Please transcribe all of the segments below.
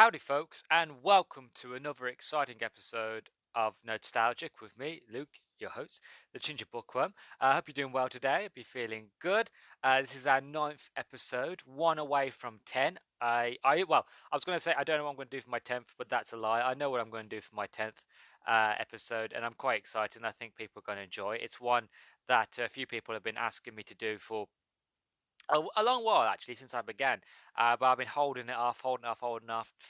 Howdy, folks, and welcome to another exciting episode of Nerdstalgic with me, Luke, your host, the Ginger Bookworm. I hope you're doing well today. I hope you're feeling good. This is our 9th episode, one away from 10. I was going to say I don't know what I'm going to do for my 10th, but that's a lie. I know what I'm going to do for my 10th episode, and I'm quite excited, and I think people are going to enjoy it. It's one that a few people have been asking me to do for a long while actually since I began, but I've been holding it off for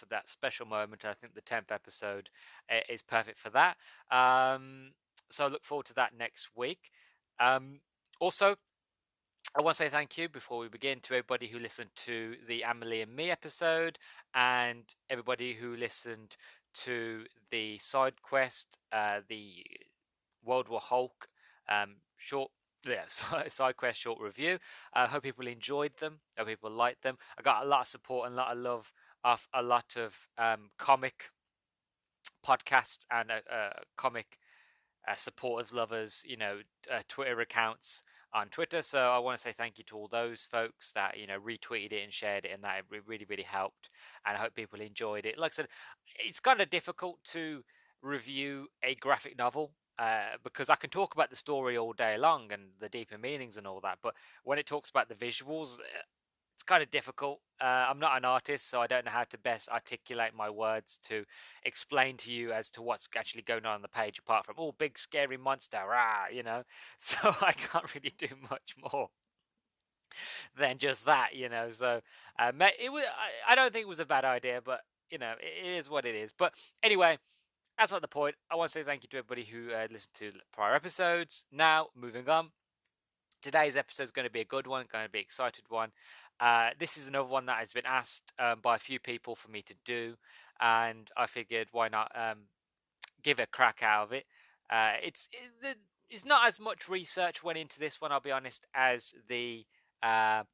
that special moment. I think the 10th episode is perfect for that. So I look forward to that next week. Also, I want to say thank you before we begin to everybody who listened to the Amelie and Me episode, and everybody who listened to the side quest, the World War Hulk short side quest short review. I hope people enjoyed them. I hope people liked them. I got a lot of support and a lot of love of a lot of comic podcasts and comic supporters, lovers, Twitter accounts on Twitter. So I want to say thank you to all those folks that retweeted it and shared it, and that it really, really helped. And I hope people enjoyed it. Like I said, it's kind of difficult to review a graphic novel because I can talk about the story all day long and the deeper meanings and all that, but when it talks about the visuals, it's kind of difficult. I'm not an artist, so I don't know how to best articulate my words to explain to you as to what's actually going on the page, apart from big scary monster, rah. So I can't really do much more than just that. So it was. I don't think it was a bad idea, but it is what it is. But anyway, that's not the point. I want to say thank you to everybody who listened to prior episodes. Now, moving on. Today's episode is going to be a good one, going to be an excited one. This is another one that has been asked by a few people for me to do, and I figured why not give a crack out of it. It's not as much research went into this one, I'll be honest, as the Amelie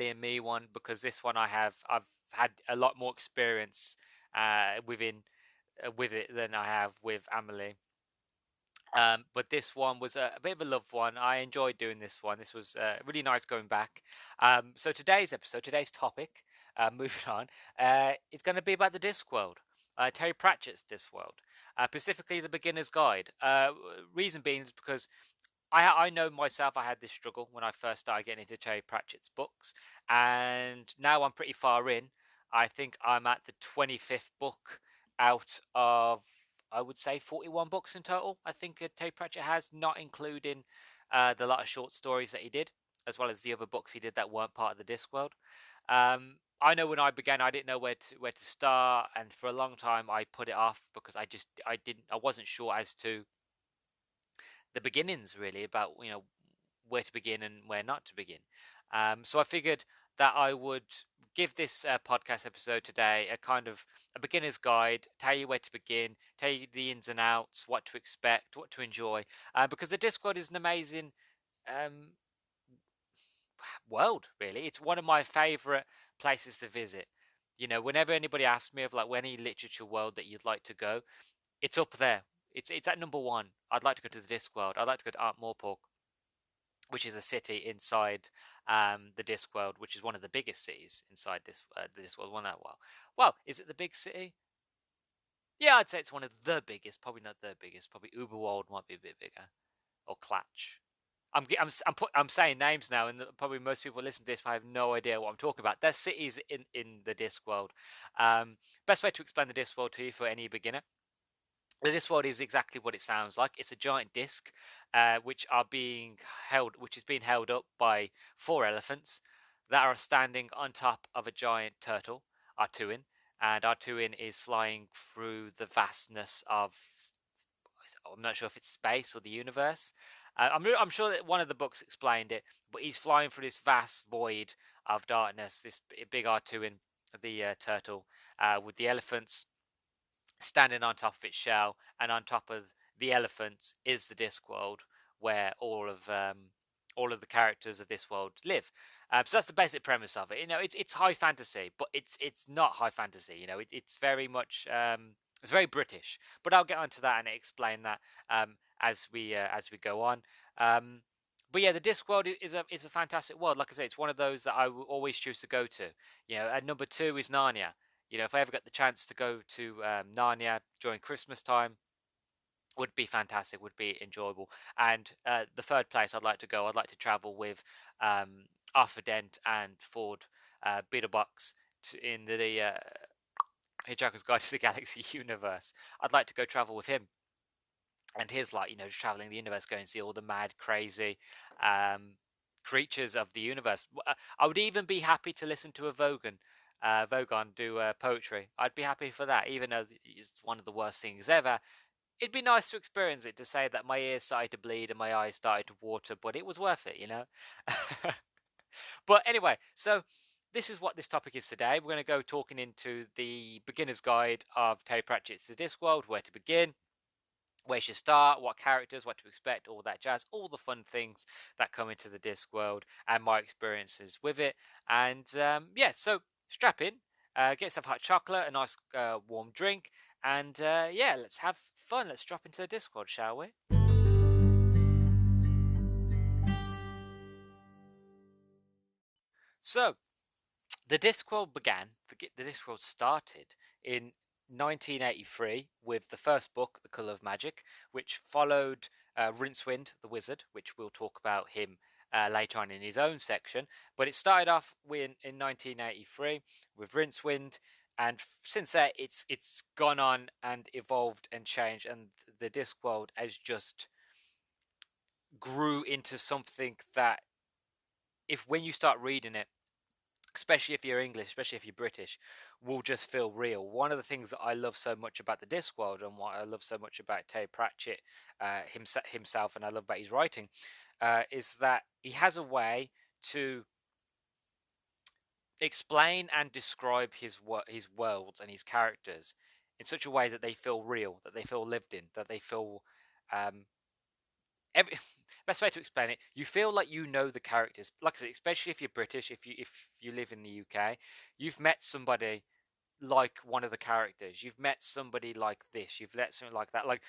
and Me one, because this one I've had a lot more experience with it than I have with Amelie. But this one was a bit of a loved one. I enjoyed doing this one. This was really nice going back. So today's topic, moving on, it's going to be about the Discworld, Terry Pratchett's Discworld, specifically the Beginner's Guide. Reason being is because I know myself, I had this struggle when I first started getting into Terry Pratchett's books, and now I'm pretty far in. I think I'm at the 25th book out of, I would say, 41 books in total. I think Terry Pratchett has, not including the lot of short stories that he did, as well as the other books he did that weren't part of the Discworld. I know when I began, I didn't know where to start, and for a long time I put it off because I wasn't sure as to the beginnings, really, about where to begin and where not to begin. So I figured that I would give this podcast episode today a kind of a beginner's guide, tell you where to begin, tell you the ins and outs, what to expect, what to enjoy, because the Discworld is an amazing world, really. It's one of my favourite places to visit. Whenever anybody asks me of any literature world that you'd like to go, it's up there. It's at number one. I'd like to go to the Discworld. I'd like to go to Ankh-Morpork, which is a city inside the Discworld, which is one of the biggest cities inside the Discworld. Well, is it the big city? Yeah, I'd say it's one of the biggest. Probably not the biggest. Probably Uberwald might be a bit bigger, or Klatch. I'm saying names now, and probably most people listen to this have no idea what I'm talking about. There's cities in the Discworld. Best way to explain the Discworld to you for any beginner. The Discworld is exactly what it sounds like. It's a giant disc, which is being held up by 4 elephants that are standing on top of a giant turtle, Artuin, and Artuin is flying through the vastness of, I'm not sure if it's space or the universe. I'm sure that one of the books explained it, but he's flying through this vast void of darkness. This big Artuin, the turtle, with the elephants standing on top of its shell, and on top of the elephants is the Discworld, where all of the characters of this world live. So that's the basic premise of it. It's high fantasy, but it's not high fantasy. It's very much it's very British. But I'll get onto that and explain that as we go on. But yeah, the Discworld is a fantastic world. Like I say, it's one of those that I will always choose to go to. And number two is Narnia. If I ever get the chance to go to Narnia during Christmas time, would be fantastic, would be enjoyable. And the third place I'd like to go, I'd like to travel with Arthur Dent and Ford Beetlebox in the Hitchhiker's Guide to the Galaxy universe. I'd like to go travel with him and his, like, just traveling the universe, going to see all the mad, crazy creatures of the universe. I would even be happy to listen to a Vogon do poetry. I'd be happy for that, even though it's one of the worst things ever. It'd be nice to experience it, to say that my ears started to bleed and my eyes started to water, but it was worth it. But anyway, so this is what this topic is today. We're going to go talking into the beginner's guide of Terry Pratchett's The Discworld, where to begin, where you should start, what characters, what to expect, all that jazz, all the fun things that come into the Discworld and my experiences with it. And so strap in, get some hot chocolate, a nice warm drink, and let's have fun. Let's drop into the Discworld, shall we? So, the Discworld the Discworld started in 1983 with the first book, The Colour of Magic, which followed Rincewind the Wizard, which we'll talk about him later on in his own section. But it started off in 1983 with Rincewind, and since then it's gone on and evolved and changed, and the Discworld has just grew into something that, if when you start reading it, especially if you're English, especially if you're British, will just feel real. One of the things that I love so much about the Discworld, and what I love so much about Terry Pratchett himself, and I love about his writing, is that he has a way to explain and describe his worlds and his characters in such a way that they feel real, that they feel lived in, that they feel every best way to explain it, you feel like you know the characters. Like I said, especially if you're British, if you live in the UK, you've met somebody like one of the characters. You've met somebody like this. You've met something like that. Like,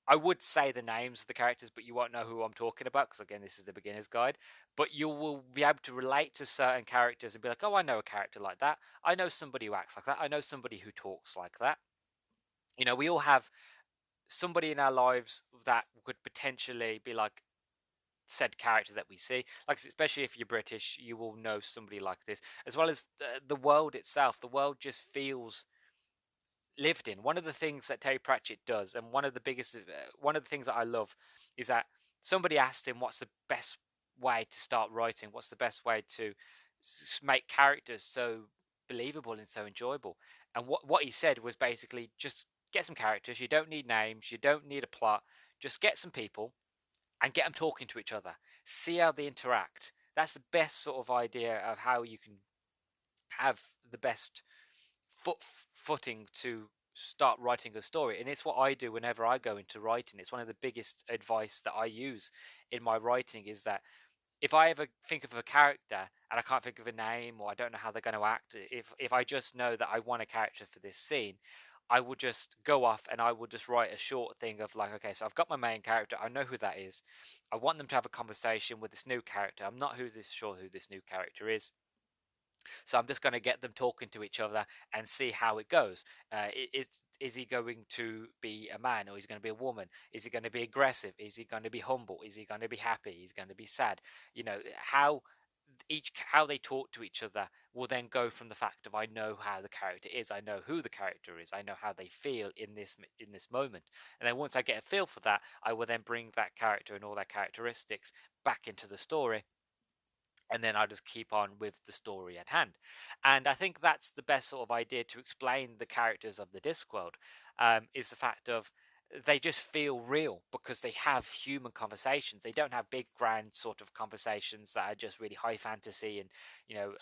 I would say the names of the characters, but you won't know who I'm talking about, because again, this is the beginner's guide. But you will be able to relate to certain characters and be like, oh, I know a character like that. I know somebody who acts like that. I know somebody who talks like that. We all have somebody in our lives that could potentially be like said character that we see. Like, especially if you're British, you will know somebody like this, as well as the world itself. The world just feels lived in. One of the things that Terry Pratchett does, and one of the things that I love, is that somebody asked him, what's the best way to start writing, what's the best way to make characters so believable and so enjoyable. And what he said was basically, just get some characters. You don't need names, you don't need a plot, just get some people and get them talking to each other. See how they interact. That's the best sort of idea of how you can have the best footing to start writing a story. And it's what I do whenever I go into writing. It's one of the biggest advice that I use in my writing, is that if I ever think of a character and I can't think of a name, or I don't know how they're going to act, if I just know that I want a character for this scene, I will just go off and I will just write a short thing of like, okay, so I've got my main character, I know who that is, I want them to have a conversation with this new character. I'm not sure who this new character is, so I'm just going to get them talking to each other and see how it goes. Is he going to be a man, or is he going to be a woman? Is he going to be aggressive? Is he going to be humble? Is he going to be happy? Is he going to be sad? How they talk to each other will then go from the fact of, I know how the character is, I know who the character is, I know how they feel in this moment. And then once I get a feel for that, I will then bring that character and all their characteristics back into the story, and then I'll just keep on with the story at hand. And I think that's the best sort of idea to explain the characters of the Discworld, is the fact of, they just feel real because they have human conversations. They don't have big, grand sort of conversations that are just really high fantasy, and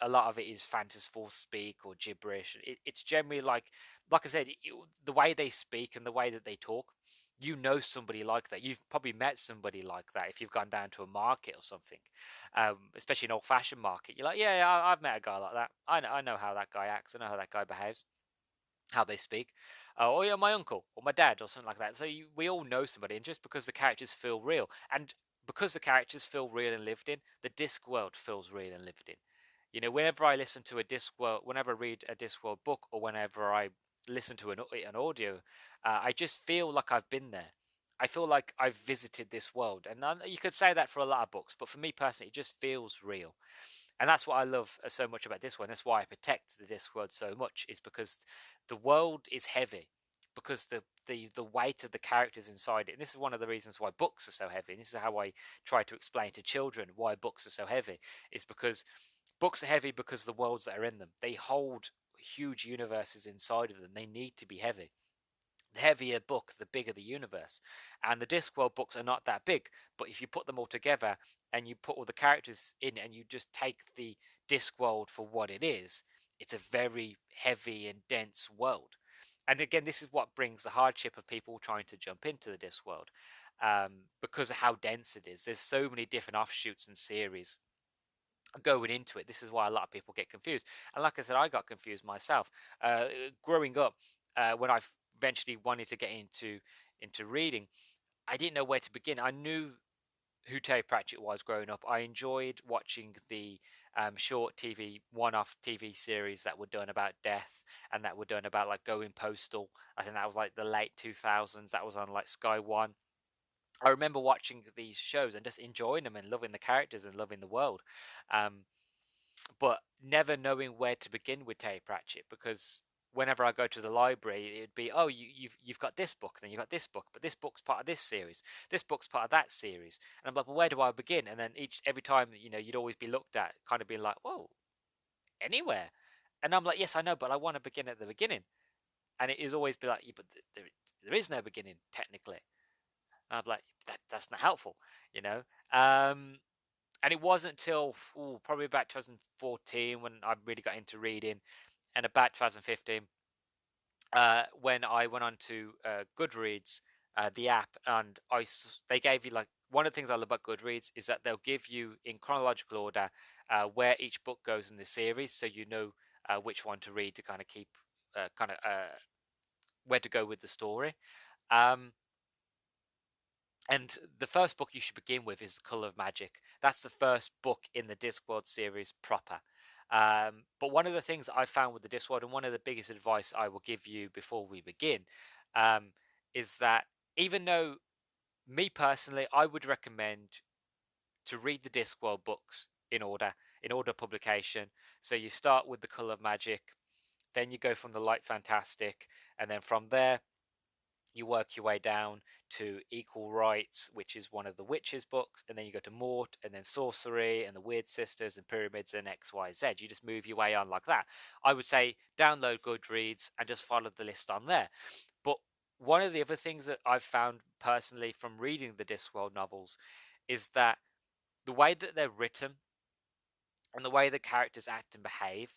a lot of it is fanciful speak or gibberish. It's generally like I said, the way they speak and the way that they talk. Somebody like that. You've probably met somebody like that if you've gone down to a market or something, especially an old-fashioned market. You're like, yeah, I've met a guy like that. I know how that guy acts. I know how that guy behaves, how they speak. Or yeah, my uncle or my dad or something like that. So we all know somebody, and just because the characters feel real, and because the characters feel real and lived in, the Discworld feels real and lived in. You know, whenever I listen to a Discworld, whenever I read a Discworld book, or whenever I listen to an audio, I just feel like I've been there. I feel like I've visited this world, and you could say that for a lot of books, but for me personally, it just feels real, and that's what I love so much about this one. That's why I protect the Discworld so much, is because the world is heavy, because the weight of the characters inside it. And this is one of the reasons why books are so heavy. And this is how I try to explain to children why books are so heavy. Is because books are heavy because of the worlds that are in them. They hold huge universes inside of them. They need to be heavy. The heavier book, the bigger the universe. And the Discworld books are not that big, but if you put them all together and you put all the characters in and you just take the Discworld for what it is, it's a very heavy and dense world. And again, this is what brings the hardship of people trying to jump into the Discworld, because of how dense it is. There's so many different offshoots and series going into it. This is why a lot of people get confused. And like I said, I got confused myself. Growing up, when I eventually wanted to get into reading, I didn't know where to begin. I knew who Terry Pratchett was growing up. I enjoyed watching the short TV, one-off TV series that were done about death, and that were done about like going postal. I think that was like the late 2000s. That was on like Sky One. I remember watching these shows and just enjoying them and loving the characters and loving the world, um, but never knowing where to begin with Terry Pratchett, because whenever I go to the library, it'd be, oh, you've got this book, then you got this book, but this book's part of this series, this book's part of that series, and I'm like, well, where do I begin? And then every time, you'd always be looked at, kind of being like, whoa, anywhere, and I'm like, yes, I know, but I want to begin at the beginning, and it is always be like, yeah, but there is no beginning technically. And I'm like, that's not helpful, you know. And it wasn't until probably about 2014 when I really got into reading, and about 2015 when I went on to Goodreads, the app, and they gave you, like, one of the things I love about Goodreads is that they'll give you in chronological order where each book goes in the series, so you know which one to read to kind of keep where to go with the story. Um, And the first book you should begin with is The Colour of Magic. That's the first book in the Discworld series proper. But one of the things I found with the Discworld, and one of the biggest advice I will give you before we begin, is that even though, me personally, I would recommend to read the Discworld books in order of publication. So you start with The Colour of Magic, then you go from the Light Fantastic, and then from there you work your way down to Equal Rights, which is one of the Witches books, and then you go to Mort, and then Sorcery, and the Weird Sisters, and Pyramids, and XYZ. You just move your way on like that. I would say download Goodreads and just follow the list on there. But one of the other things that I've found personally from reading the Discworld novels is that the way that they're written and the way the characters act and behave,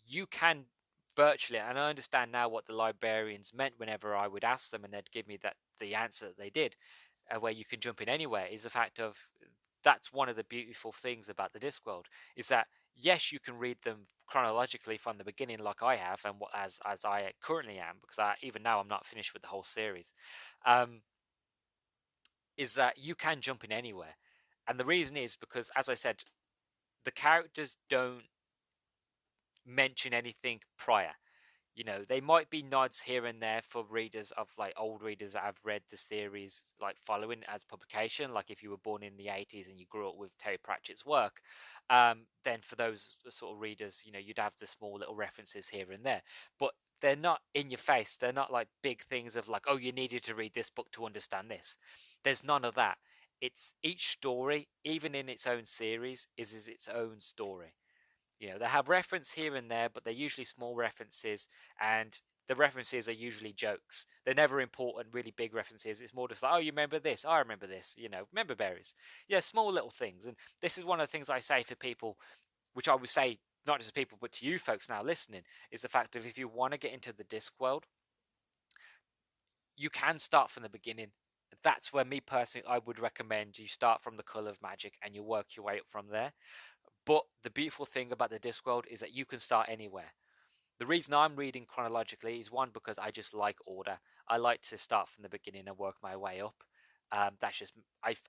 you can virtually, and I understand now what the librarians meant whenever I would ask them and they'd give me the answer that they did, where you can jump in anywhere, is the fact of, that's one of the beautiful things about the Discworld, is that yes, you can read them chronologically from the beginning like I have, and as I currently am, because even now I'm not finished with the whole series, is that you can jump in anywhere. And the reason is because, as I said, the characters don't mention anything prior. They might be nods here and there for readers of, like, old readers that have read the series, like, following as publication. Like, if you were born in the 80s and you grew up with Terry Pratchett's work, then for those sort of readers, you'd have the small little references here and there. But they're not in your face. They're not like big things of like, oh, you needed to read this book to understand this. There's none of that. It's each story, even in its own series, is its own story. They have reference here and there, but they're usually small references, and the references are usually jokes. They're never important, really big references. It's more just like, oh, you remember this? I remember this. Remember berries. Yeah, small little things. And this is one of the things I say for people, which I would say not just to people, but to you folks now listening, is the fact of, if you want to get into the Discworld, you can start from the beginning. That's where, me personally, I would recommend you start from The Colour of Magic and you work your way up from there. But the beautiful thing about the Discworld is that you can start anywhere. The reason I'm reading chronologically is, one, because I just like order. I like to start from the beginning and work my way up. That's just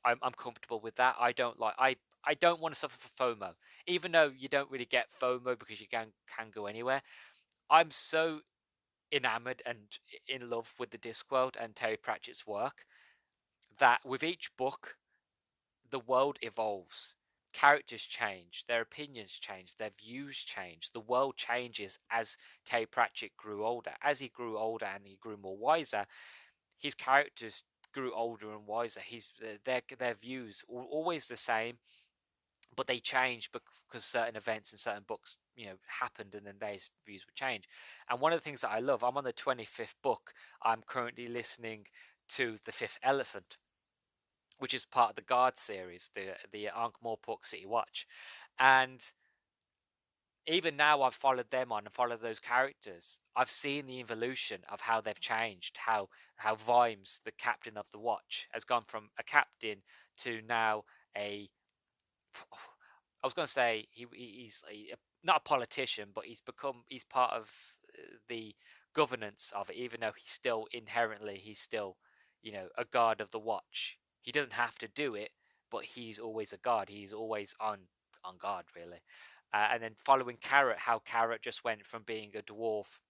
I'm comfortable with that. I don't want to suffer for FOMO, even though you don't really get FOMO because you can go anywhere. I'm so enamored and in love with the Discworld and Terry Pratchett's work that with each book, the world evolves. Characters change, their opinions change, their views change. The world changes as Terry Pratchett grew older. As he grew older and he grew more wiser, his characters grew older and wiser. Their views were always the same, but they changed because certain events in certain books, happened, and then their views would change. And one of the things that I love, I'm on the 25th book. I'm currently listening to The Fifth Elephant, which is part of the Guard series, the Ankh-Morpork City Watch, and even now I've followed them on and followed those characters. I've seen the evolution of how they've changed, how Vimes, the captain of the watch, has gone from a captain to now a I was going to say he's not a politician, but he's part of the governance of it. Even though he's still a guard of the watch. He doesn't have to do it, but he's always a guard. He's always on guard, really. And then following Carrot, how Carrot just went from being a dwarf,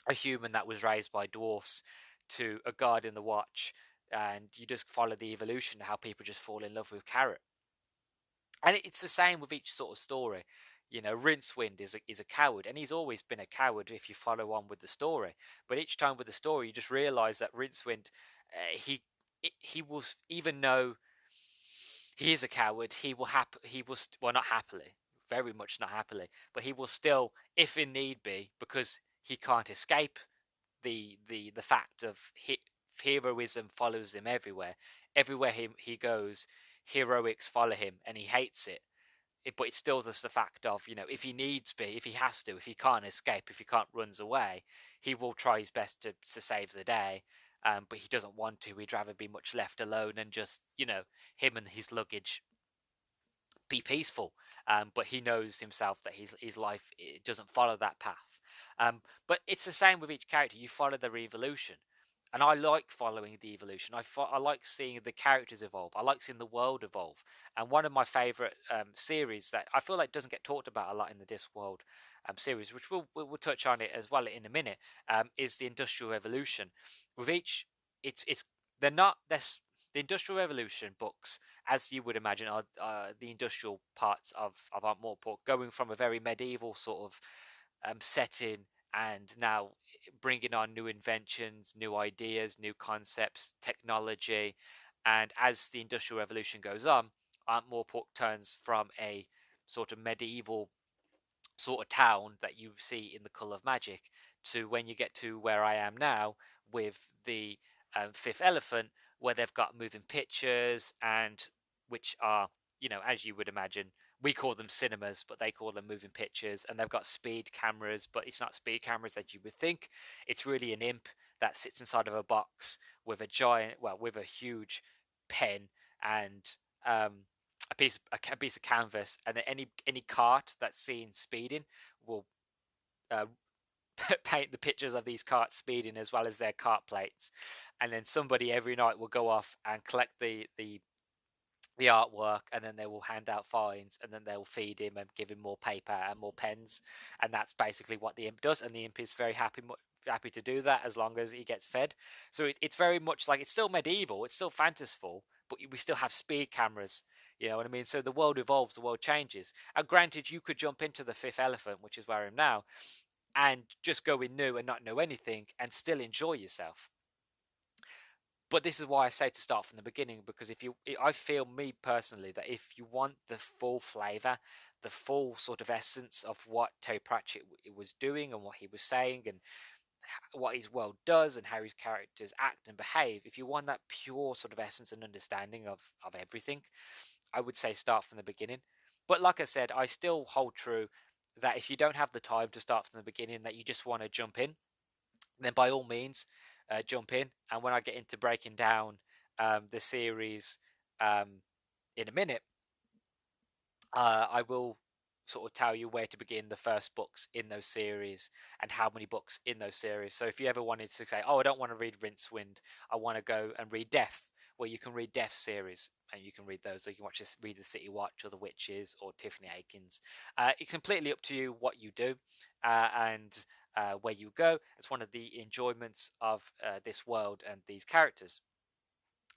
a human that was raised by dwarfs, to a guard in the watch, and you just follow the evolution of how people just fall in love with Carrot. And it's the same with each sort of story. Rincewind is a coward, and he's always been a coward if you follow on with the story. But each time with the story, you just realise that Rincewind, he will, even though he is a coward, well, not happily, very much not happily, but he will still, if in need be, because he can't escape the fact of heroism follows him everywhere. Everywhere he goes, heroics follow him, and he hates it. But it's still just the fact of, if he needs be, if he has to, if he can't escape, if he can't runs away, he will try his best to save the day. But he doesn't want to. He'd rather be much left alone and just, him and his luggage be peaceful. But he knows himself that his life, it doesn't follow that path. But it's the same with each character. You follow their evolution. And I like following the evolution. I like seeing the characters evolve. I like seeing the world evolve. And one of my favourite series that I feel like doesn't get talked about a lot in the Discworld series, which we'll touch on it as well in a minute, is the Industrial Revolution. With each, they're not this. The Industrial Revolution books, as you would imagine, are the industrial parts of Ankh-Morpork, going from a very medieval sort of setting, and now bringing on new inventions, new ideas, new concepts, technology. And as the Industrial Revolution goes on, Ankh-Morpork turns from a sort of medieval sort of town that you see in The Colour of Magic to when you get to where I am now with the Fifth Elephant, where they've got moving pictures, and which are, as you would imagine, we call them cinemas, but they call them moving pictures, and they've got speed cameras, but it's not speed cameras as you would think. It's really an imp that sits inside of a box with with a huge pen and a piece of canvas, and then any cart that's seen speeding will paint the pictures of these carts speeding as well as their cart plates, and then somebody every night will go off and collect the artwork, and then they will hand out fines, and then they'll feed him and give him more paper and more pens, and that's basically what the imp does. And the imp is very happy to do that as long as he gets fed. So it's very much like, it's still medieval, it's still fanciful, but we still have speed cameras. You know what I mean? So the world evolves, the world changes. And granted, you could jump into the Fifth Elephant, which is where I am now, and just go in new and not know anything and still enjoy yourself. But this is why I say to start from the beginning, because I feel, me personally, that if you want the full flavour, the full sort of essence of what Terry Pratchett was doing and what he was saying and what his world does and how his characters act and behave, if you want that pure sort of essence and understanding of everything, I would say start from the beginning. But like I said, I still hold true that if you don't have the time to start from the beginning, that you just want to jump in, then by all means, jump in. And when I get into breaking down the series in a minute, I will sort of tell you where to begin the first books in those series and how many books in those series. So if you ever wanted to say, oh, I don't want to read Rincewind, I want to go and read Death, where you can read Death series, and you can read those, or you can read the City Watch or the Witches or Tiffany Aikens. It's completely up to you what you do, and where you go. It's one of the enjoyments of this world and these characters.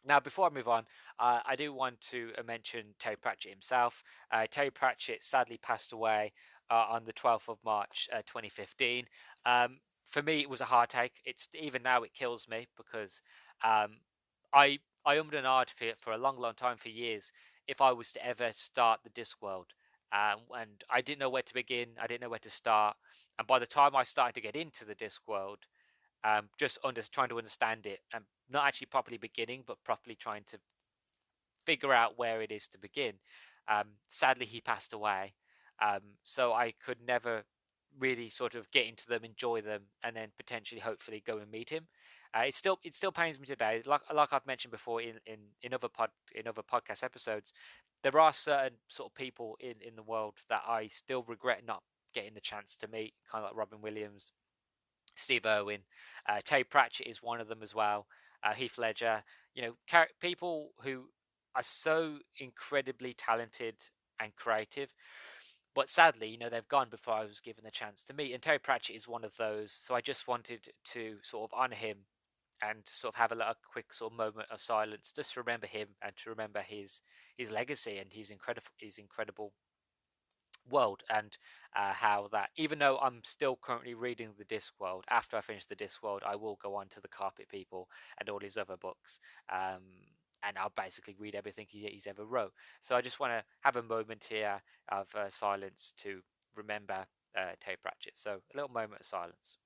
Now, before I move on, I do want to mention Terry Pratchett himself. Terry Pratchett sadly passed away on the 12th of March 2015. For me, it was a heartache. It's even now it kills me because um, I ummed and ahed for a long, long time, for years, if I was to ever start the Discworld. And I didn't know where to begin. I didn't know where to start. And by the time I started to get into the Discworld, just trying to understand it, and not actually properly beginning, but properly trying to figure out where it is to begin. Sadly, he passed away, so I could never really sort of get into them, enjoy them, and then potentially, hopefully, go and meet him. It still pains me today. Like I've mentioned before in other podcast episodes, there are certain sort of people in the world that I still regret not getting the chance to meet, kind of like Robin Williams, Steve Irwin, Terry Pratchett is one of them as well. Heath Ledger, people who are so incredibly talented and creative, but sadly, they've gone before I was given the chance to meet. And Terry Pratchett is one of those. So I just wanted to sort of honor him and sort of have a quick sort of moment of silence, just to remember him and to remember his legacy and his incredible world, and how that, even though I'm still currently reading the Discworld, after I finish the Discworld I will go on to the Carpet People and all his other books, and I'll basically read everything he's ever wrote. So I just want to have a moment here of silence to remember Terry Pratchett. So a little moment of silence.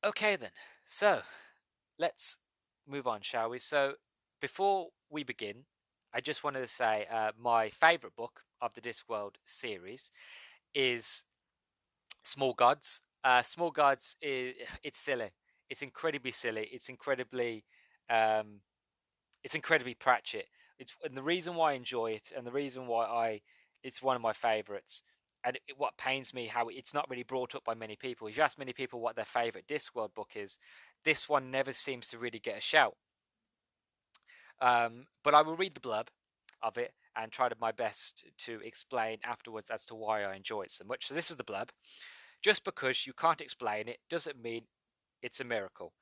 Okay then, so let's move on, shall we? So before we begin, I just wanted to say my favourite book of the Discworld series is Small Gods. Small Gods it's silly. It's incredibly silly. Um, it's incredibly Pratchett. And the reason why I enjoy it, and the reason why it's one of my favourites. And what pains me, how it's not really brought up by many people. If you ask many people what their favourite Discworld book is, this one never seems to really get a shout. But I will read the blurb of it and try my best to explain afterwards as to why I enjoy it so much. So this is the blurb. Just because you can't explain it doesn't mean it's a miracle.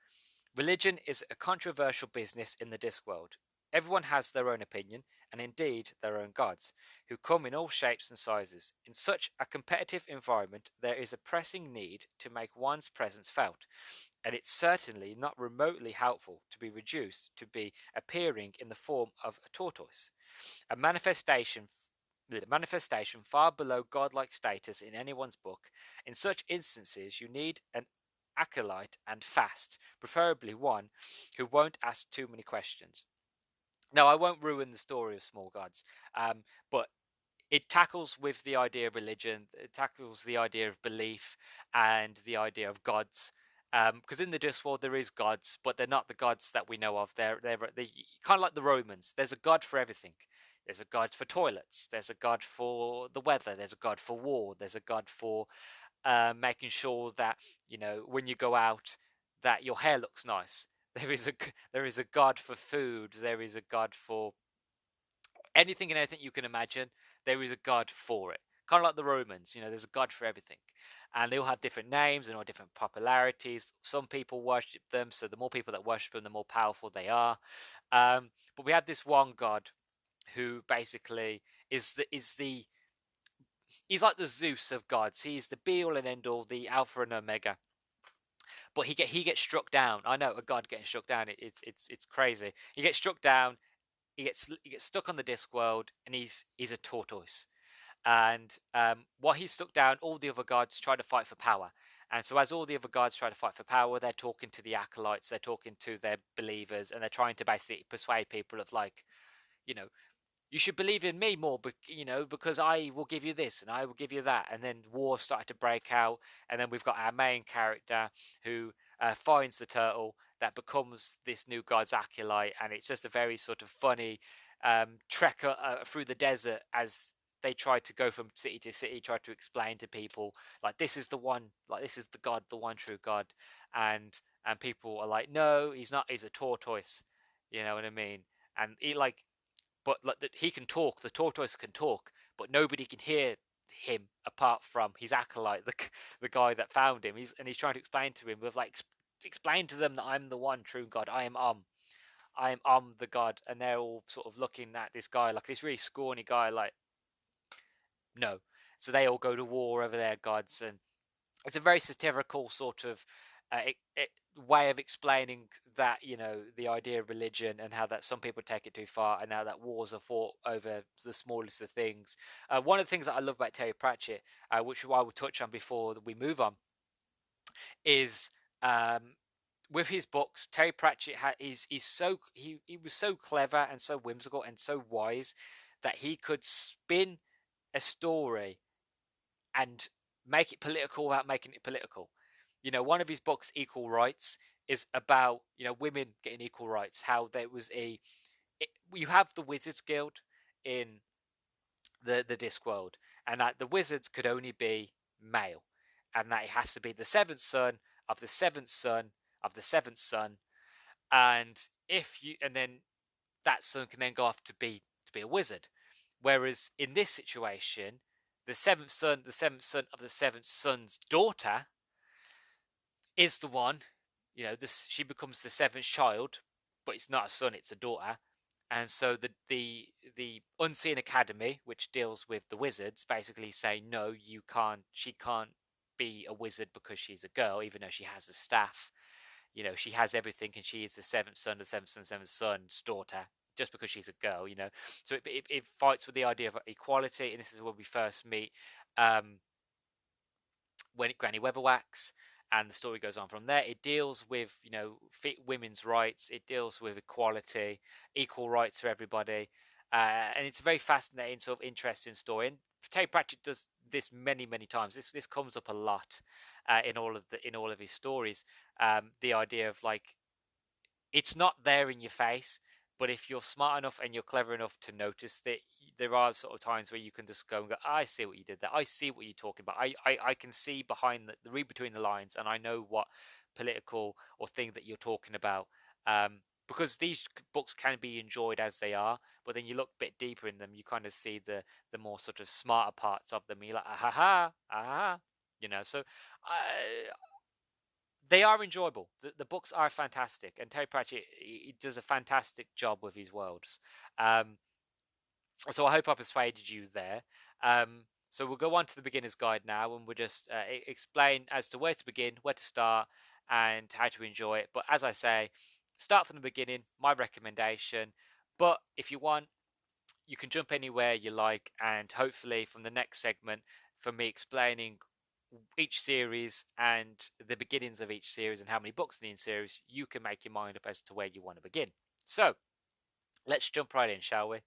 Religion is a controversial business in the Discworld. Everyone has their own opinion, and indeed their own gods, who come in all shapes and sizes. In such a competitive environment, there is a pressing need to make one's presence felt, and it's certainly not remotely helpful to be reduced to be appearing in the form of a tortoise, a manifestation far below godlike status in anyone's book. In such instances, you need an acolyte and fast, preferably one who won't ask too many questions. Now, I won't ruin the story of Small Gods, but it tackles with the idea of religion, it tackles the idea of belief and the idea of gods. Because in the Discworld there is gods, but they're not the gods that we know of. They're kind of like the Romans. There's a god for everything. There's a god for toilets. There's a god for the weather. There's a god for war. There's a god for making sure that when you go out, that your hair looks nice. There is a god for food. There is a god for anything and anything you can imagine. There is a god for it. Kind of like the Romans, there's a god for everything, and they all have different names and all different popularities. Some people worship them, so the more people that worship them, the more powerful they are. But we have this one god who basically is the he's like the Zeus of gods. He's the be all and end all, the Alpha and Omega. But he gets struck down. I know a god getting struck down. It's crazy. He gets struck down. He gets stuck on the Discworld, and he's a tortoise. And while he's stuck down, all the other gods try to fight for power. And so as all the other gods try to fight for power, they're talking to the acolytes, they're talking to their believers, and they're trying to basically persuade people of, like, you know, you should believe in me more, because I will give you this and I will give you that. And then war started to break out, and then we've got our main character who finds the turtle that becomes this new god's acolyte, and it's just a very sort of funny trek through the desert as they try to go from city to city, try to explain to people like this is the one, like this is the God, the one true God, and people are like, no, he's not. He's a tortoise. You know what I mean? And he like, but like he can talk. The tortoise can talk, but nobody can hear him apart from his acolyte, the guy that found him. He's trying to explain to him with like explain to them that I'm the one true God. I am the God, and they're all sort of looking at this guy like this really scrawny guy, like no. So they all go to war over their gods, and it's a very satirical sort of way of explaining that, you know, the idea of religion and how that some people take it too far, and how that wars are fought over the smallest of things. One of the things that I love about Terry Pratchett, which I will touch on before we move on, is with his books, Terry Pratchett he was so clever and so whimsical and so wise that he could spin a story and make it political without making it political. You know, one of his books, Equal Rights, is about, you know, women getting equal rights. How there was you have the Wizards Guild in the Discworld, and that the wizards could only be male, and that it has to be the seventh son of the seventh son of the seventh son, and then that son can then go off to be a wizard. Whereas in this situation, the seventh son of the seventh son's daughter is the one, you know, she becomes the seventh child, but it's not a son, it's a daughter. And so the Unseen Academy, which deals with the wizards, basically say, no, she can't be a wizard because she's a girl, even though she has the staff. You know, she has everything, and she is the seventh son, the seventh son's daughter, just because she's a girl, you know. So it fights with the idea of equality, and this is where we first meet when Granny Weatherwax, and the story goes on from there. It deals with, you know, women's rights. It deals with equality, equal rights for everybody, and it's a very fascinating, sort of interesting story. And Terry Pratchett does this many times. This comes up a lot in all of his stories. The idea of like, it's not there in your face, but if you're smart enough and you're clever enough to notice that, there are sort of times where you can just go and go, I see what you did there. I see what you're talking about. I can see behind read between the lines, and I know what political or thing that you're talking about. Because these books can be enjoyed as they are, but then you look a bit deeper in them, you kind of see the more sort of smarter parts of them. You're like, aha, you know. So they are enjoyable. The books are fantastic, and Terry Pratchett, he does a fantastic job with his worlds. So I hope I persuaded you there. So we'll go on to the beginner's guide now, and we'll just explain as to where to begin, where to start, and how to enjoy it. But as I say, start from the beginning, my recommendation. But if you want, you can jump anywhere you like, and hopefully from the next segment, from me explaining each series and the beginnings of each series and how many books in the series, you can make your mind up as to where you want to begin. So let's jump right in, shall we?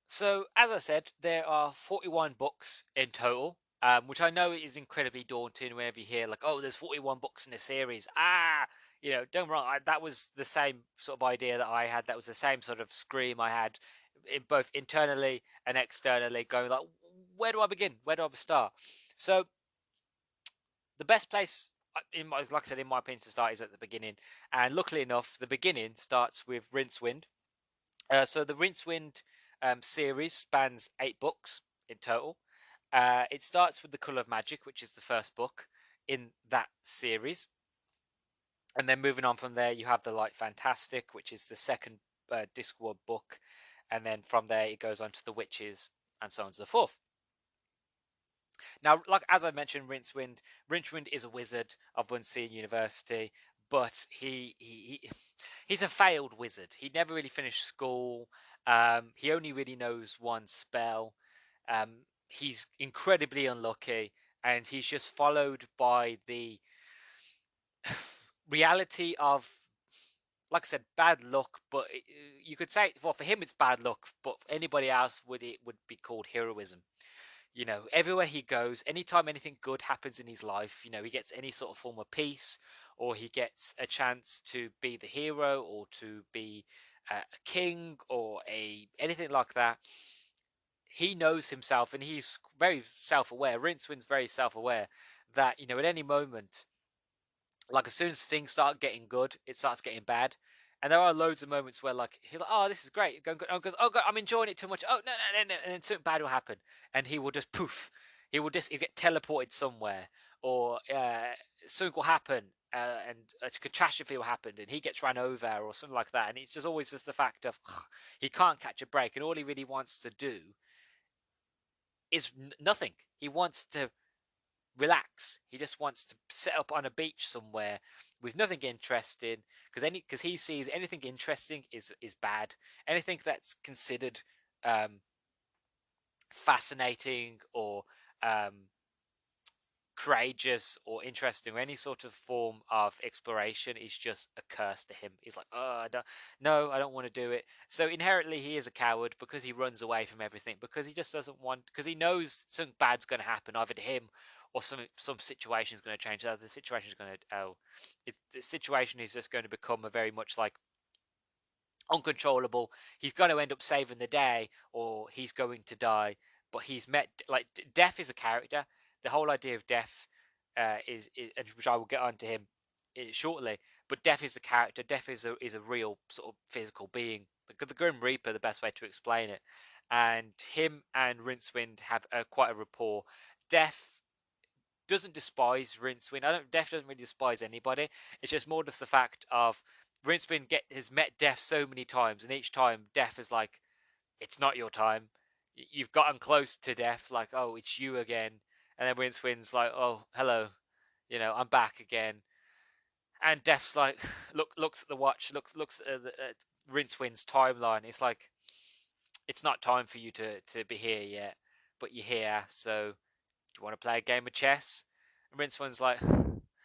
So, as I said, there are 41 books in total, which I know is incredibly daunting whenever you hear, like, oh, there's 41 books in a series. You know, don't wrong. That was the same sort of idea that I had. That was the same sort of scream I had, both internally and externally, going like, where do I begin? Where do I start? So, the best place, like I said, in my opinion, to start is at the beginning. And luckily enough, the beginning starts with Rincewind. So the Rincewind series spans 8 books in total. It starts with The Colour of Magic, which is the first book in that series. And then moving on from there, you have The Light Fantastic, which is the second Discworld book. And then from there, it goes on to The Witches, and so on and so forth. Now, like as I mentioned, Rincewind is a wizard of Unseen University, but he's a failed wizard. He never really finished school. He only really knows one spell. He's incredibly unlucky, and he's just followed by the reality of, like I said, bad luck. But you could say, well, for him it's bad luck, but for anybody else, it would be called heroism. You know, everywhere he goes, anytime anything good happens in his life, you know, he gets any sort of form of peace, or he gets a chance to be the hero, or to be a king, or a anything like that. He knows himself, and he's very self-aware. Rincewind's very self-aware that, you know, at any moment, like as soon as things start getting good, it starts getting bad. And there are loads of moments where like he's like, "Oh, this is great," going, "Oh, goes, oh God, I'm enjoying it too much." "Oh, no, no, no, no!" And then something bad will happen, and he will just poof. He'll get teleported somewhere, or something will happen, and a catastrophe will happen, and he gets run over, or something like that. And it's just always just the fact of he can't catch a break, and all he really wants to do is nothing. He wants to relax. He just wants to sit up on a beach somewhere with nothing interesting, because he sees anything interesting is bad. Anything that's considered um, fascinating, or um, courageous, or interesting, or any sort of form of exploration is just a curse to him. He's like, "Oh, no, I don't want to do it." So inherently, he is a coward, because he runs away from everything, because he just doesn't want, because he knows something bad's going to happen either to him, or some situation is going to change. The situation is going to the situation is just going to become a very much like uncontrollable. He's going to end up saving the day, or he's going to die. But he's met, like, death is a character. The whole idea of death is, which I will get onto him shortly. But death is the character. Death is a real sort of physical being. The Grim Reaper, the best way to explain it. And him and Rincewind have quite a rapport. Death doesn't despise Rincewind. Death doesn't really despise anybody. It's just more just the fact of Rincewind has met Death so many times, and each time Death is like, "It's not your time. You've gotten close to Death. Like, oh, it's you again." And then Rincewind's like, "Oh, hello. You know, I'm back again." And Death's like, looks at the watch, looks at Rincewind's timeline. It's like, it's not time for you to be here yet, but you're here. So, do you want to play a game of chess? And Rinceone's like,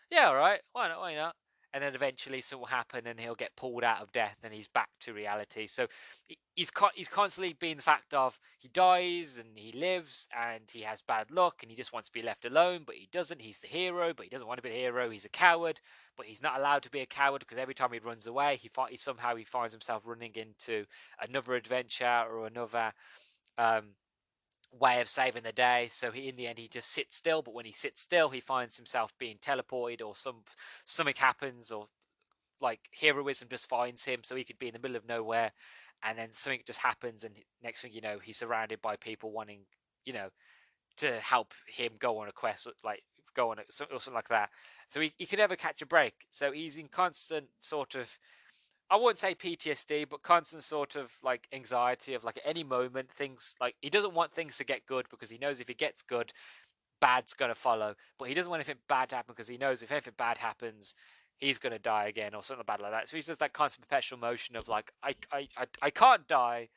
"Yeah, all right, why not, why not?" And then eventually something will happen, and he'll get pulled out of death, and he's back to reality. So he's constantly being the fact of he dies and he lives, and he has bad luck, and he just wants to be left alone, but he doesn't. He's the hero, but he doesn't want to be the hero. He's a coward, but he's not allowed to be a coward, because every time he runs away, he finds himself running into another adventure, or another um, way of saving the day. So in the end, he just sits still. But when he sits still, he finds himself being teleported, or something happens, or like heroism just finds him. So he could be in the middle of nowhere, and then something just happens, and next thing you know, he's surrounded by people wanting, you know, to help him go on a quest, like go on or something like that. So he could never catch a break. So he's in constant sort of, I wouldn't say PTSD, but constant sort of like anxiety of like at any moment things, like he doesn't want things to get good, because he knows if it gets good, bad's gonna follow. But he doesn't want anything bad to happen, because he knows if anything bad happens, he's gonna die again, or something bad like that. So he's just that constant perpetual motion of like, I can't die,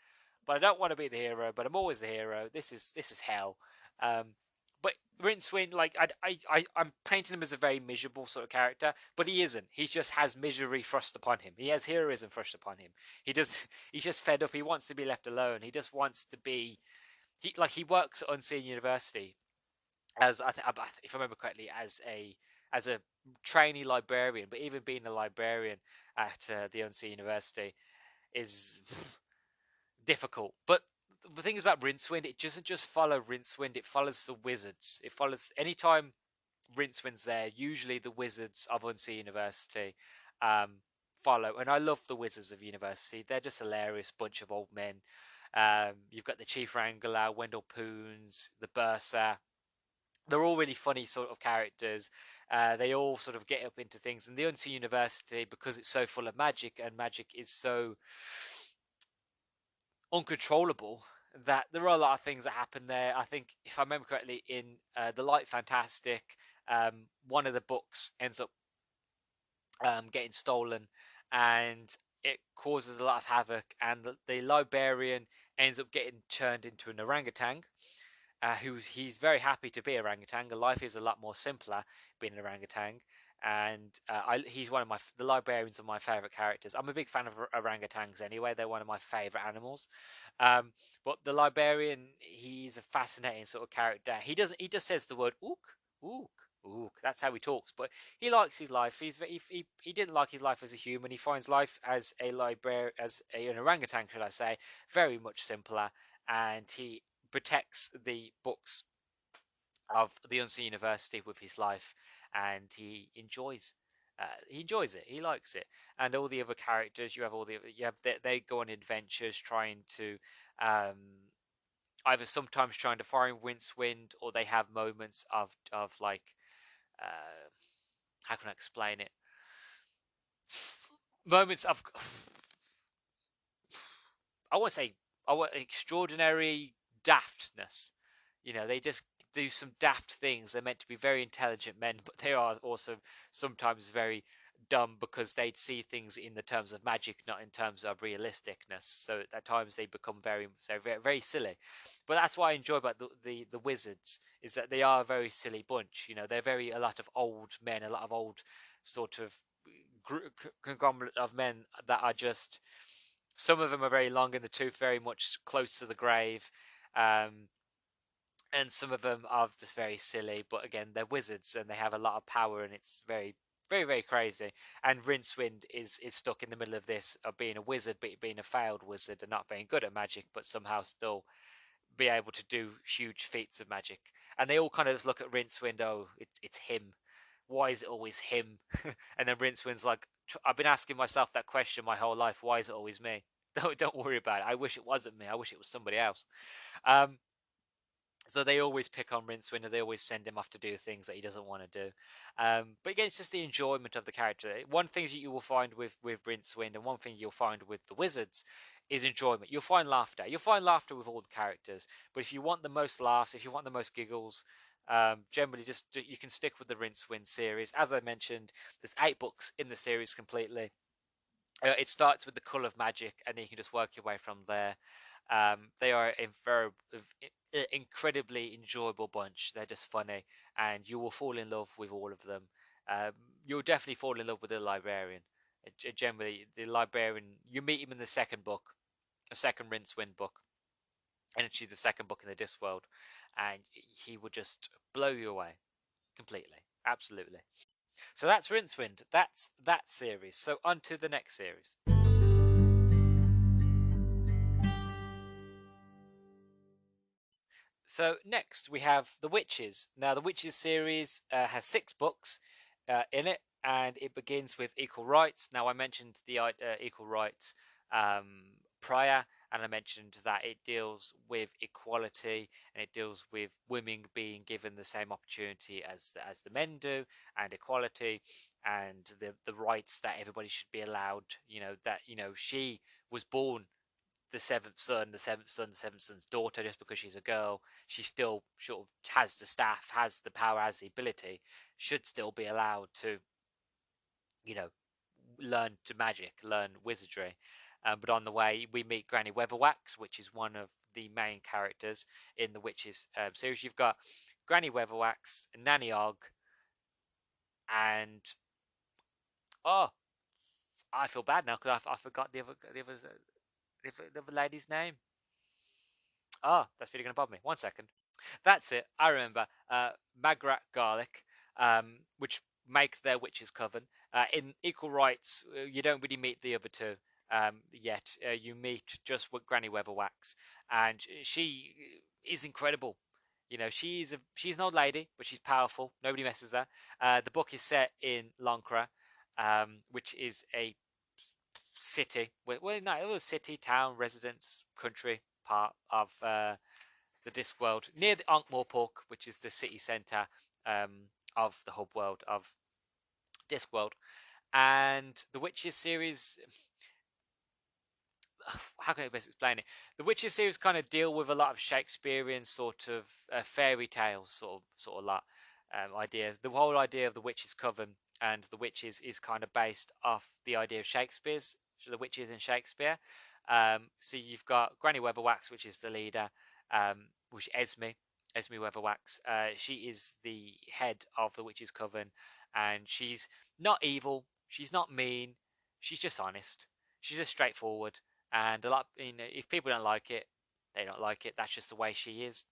but I don't want to be the hero, but I'm always the hero. This is hell. Um, but Rincewind, like I'm painting him as a very miserable sort of character, but he isn't. He just has misery thrust upon him. He has heroism thrust upon him. He's just fed up. He wants to be left alone. He just wants to be. He works at Unseen University as if I remember correctly, as a trainee librarian. But even being a librarian at the Unseen University is difficult. But the thing is about Rincewind, it doesn't just follow Rincewind, it follows the wizards. It follows anytime Rincewind's there, usually the wizards of Unseen University follow. And I love the wizards of university. They're just a hilarious bunch of old men. You've got the Chief Wrangler, Wendell Poons, the Bursar. They're all really funny sort of characters. They all sort of get up into things. And the Unseen University, because it's so full of magic, and magic is so uncontrollable, that there are a lot of things that happen there. I think, if I remember correctly, in The Light Fantastic, one of the books ends up getting stolen, and it causes a lot of havoc, and the librarian ends up getting turned into an orangutan. He's very happy to be an orangutan. Life is a lot more simpler being an orangutan, and he's one of the librarians are my favorite characters. I'm a big fan of orangutans anyway; they're one of my favorite animals. Um, but the librarian, he's a fascinating sort of character. He just says the word ook, ook, ook. That's how he talks. But he likes his life. He didn't like his life as a human. He finds life as a an orangutan, should I say, very much simpler. And he protects the books of the Unseen University with his life, and he enjoys it. He likes it, and all the other characters you have they go on adventures trying to either sometimes trying to find Rincewind, or they have moments of like how can I explain it? Moments of I want to say I want extraordinary daftness. They just do some daft things. They're meant to be very intelligent men, but they are also sometimes very dumb because they see things in the terms of magic, not in terms of realisticness. So at times they become very, very silly. But that's what I enjoy about the wizards, is that they are a very silly bunch. They're a lot of old men, a lot of old sort of conglomerate of men that are just. Some of them are very long in the tooth, very much close to the grave. And some of them are just very silly, but again, they're wizards and they have a lot of power, and it's very, very, very crazy. And Rincewind is stuck in the middle of this of being a wizard, but being a failed wizard and not very good at magic, but somehow still be able to do huge feats of magic. And they all kind of just look at Rincewind, oh, it's him. Why is it always him? And then Rincewind's like, I've been asking myself that question my whole life. Why is it always me? Don't worry about it. I wish it wasn't me. I wish it was somebody else. Um, so they always pick on Rincewind, and they always send him off to do things that he doesn't want to do. But again, it's just the enjoyment of the character. One thing that you will find with Rincewind, and one thing you'll find with the wizards, is enjoyment. You'll find laughter. You'll find laughter with all the characters. But if you want the most laughs, if you want the most giggles, generally just you can stick with the Rincewind series. As I mentioned, there's 8 books in the series completely. It starts with the Colour of Magic, and then you can just work your way from there. They are a very incredibly enjoyable bunch. They're just funny, and you will fall in love with all of them. You'll definitely fall in love with the librarian. Generally, the librarian, you meet him in the second book, the second Rincewind book, and actually the second book in the Discworld, and he will just blow you away completely, absolutely. So that's Rincewind. That's that series. So on to the next series. So next we have The Witches. Now the Witches series has 6 books in it, and it begins with equal rights. Now I mentioned the equal rights prior, and I mentioned that it deals with equality, and it deals with women being given the same opportunity as the men do, and equality, and the rights that everybody should be allowed. That she was born the seventh son, the seventh son's daughter. Just because she's a girl, she still sort of has the staff, has the power, has the ability, should still be allowed to, you know, learn to magic, learn wizardry. But on the way, we meet Granny Weatherwax, which is one of the main characters in the Witches series. You've got Granny Weatherwax, Nanny Og, and oh, I feel bad now because I forgot the other lady's name. Oh, that's really going to bother me. 1 second. That's it. I remember. Magrat Garlic, which make their witches coven. In Equal Rights, you don't really meet the other two yet. You meet just with Granny Weatherwax, and she is incredible. She's an old lady, but she's powerful. Nobody messes with her. The book is set in Lancre, which is a city. Well, no, it was city, town, residence, country part of the Discworld, near the Ankh-Morpork, which is the city centre of the hub world of Discworld. And the Witches series, how can I best explain it? The Witches series kind of deal with a lot of Shakespearean sort of fairy tales, sort of lot ideas. The whole idea of the Witches Coven and the Witches is kind of based off the idea of Shakespeare's, the Witches in Shakespeare. So you've got Granny Weatherwax, which is the leader, which Esme Weatherwax. She is the head of the Witches Coven, and she's not evil, she's not mean, she's just honest, she's just straightforward. And a lot, if people don't like it, they don't like it. That's just the way she is.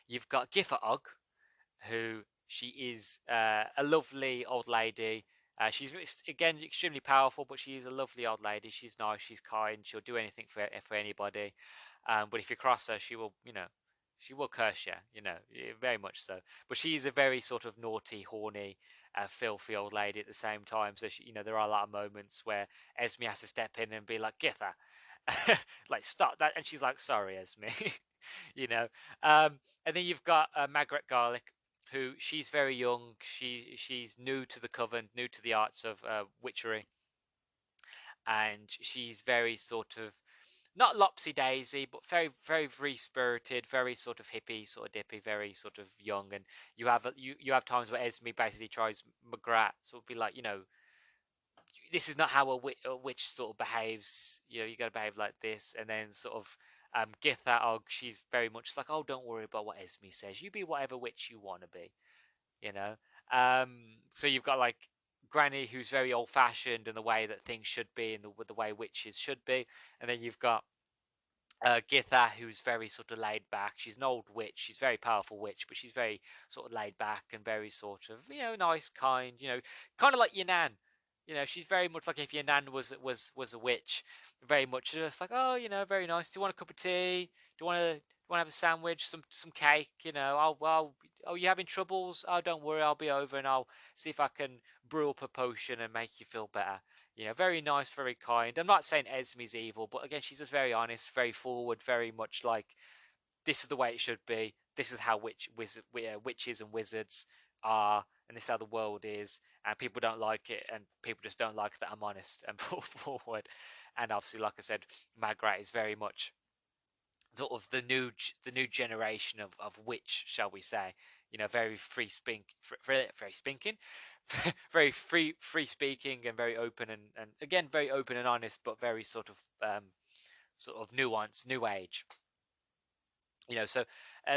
You've got Giffer Og, who she is a lovely old lady. She's again extremely powerful, but she's a lovely old lady. She's nice, she's kind, she'll do anything for anybody. But if you cross her, she will, she will curse you, very much so. But she's a very sort of naughty, horny, filthy old lady at the same time. So she, there are a lot of moments where Esme has to step in and be like, "Githa," like stop that, and she's like, "Sorry, Esme," you know. And then you've got Margaret Garlick, who she's very young. She's new to the coven, new to the arts of witchery, and she's very sort of not lopsy daisy, but very very free spirited, very sort of hippie, sort of dippy, very sort of young. And you have times where Esme basically tries Magrat, sort of be like, this is not how a witch sort of behaves. You got to behave like this. And then sort of Githa Og, she's very much like, oh, don't worry about what Esme says. You be whatever witch you want to be. You know. So you've got like Granny, who's very old fashioned in the way that things should be, and the way witches should be. And then you've got Githa, who's very sort of laid back. She's an old witch. She's a very powerful witch, but she's very sort of laid back and very sort of nice, kind. Kind of like your nan. She's very much like if your nan was a witch. Very much just like, oh, very nice. Do you want a cup of tea? Do you want to have a sandwich, some cake? Oh, you having troubles? Oh, don't worry, I'll be over and I'll see if I can brew up a potion and make you feel better. Very nice, very kind. I'm not saying Esme's evil, but again, she's just very honest, very forward, very much like this is the way it should be. This is how witches and wizards are, and this is how the world is. And people don't like it, and people just don't like that I'm honest and forward. And obviously, like I said, Magrat is very much sort of the new generation of witch, shall we say? Very free very spinking, very free speaking, and very open and again very open and honest, but very sort of nuanced, new age. So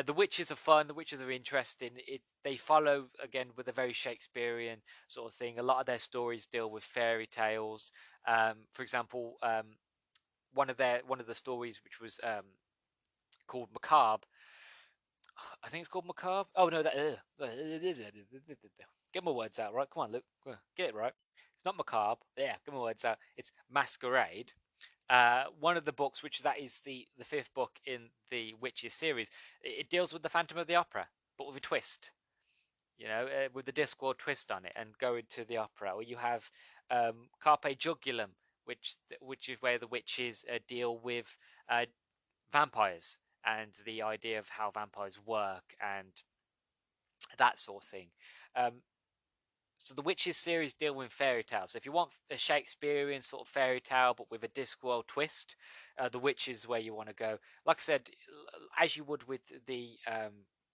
the witches are fun. The witches are interesting. They follow again with a very Shakespearean sort of thing. A lot of their stories deal with fairy tales. For example, one of the stories which was called Macabre. I think it's called Macabre. Oh no, get my words out right. Come on, Luke, get it right. It's not Macabre. Yeah, get my words out. It's Masquerade. One of the books, which that is the fifth book in the Witches series, it deals with the Phantom of the Opera, but with a twist. With the Discworld twist on it, and go into the opera. Or you have Carpe Jugulum, which is where the witches deal with vampires and the idea of how vampires work and that sort of thing. So the Witches series deal with fairy tales. So if you want a Shakespearean sort of fairy tale but with a Discworld twist, the Witches is where you want to go. Like I said, as you would with the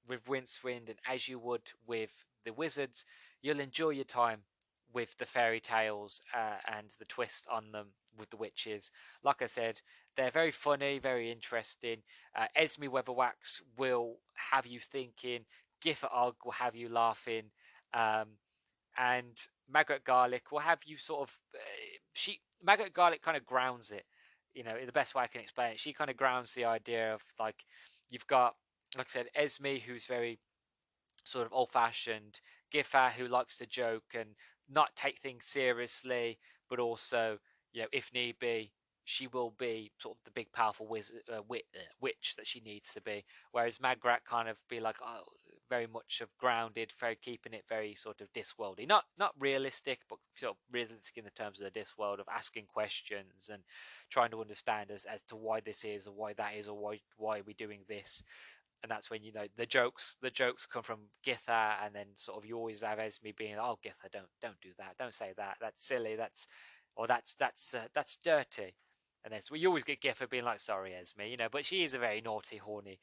with Rincewind and as you would with the Wizards, you'll enjoy your time with the fairy tales and the twist on them with the Witches. Like I said, they're very funny, very interesting. Esme Weatherwax will have you thinking. Giffer Og will have you laughing. And Margaret Garlick will have you sort of Margaret Garlick kind of grounds it, in the best way I can explain it. She kind of grounds the idea of like you've got, like I said, Esme, who's very sort of old fashioned, Giffer, who likes to joke and not take things seriously, but also, if need be, she will be sort of the big powerful witch that she needs to be. Whereas Magrat kind of be like, oh, very much of grounded, very keeping it very sort of Discworldy, not realistic, but sort of realistic in the terms of the Discworld, of asking questions and trying to understand as to why this is or why that is or why are we doing this. And that's when the jokes come from Githa, and then sort of you always have Esme being, oh Githa, don't do that, don't say that, that's silly, that's dirty. And then so you always get Githa being like, sorry Esme, but she is a very naughty, horny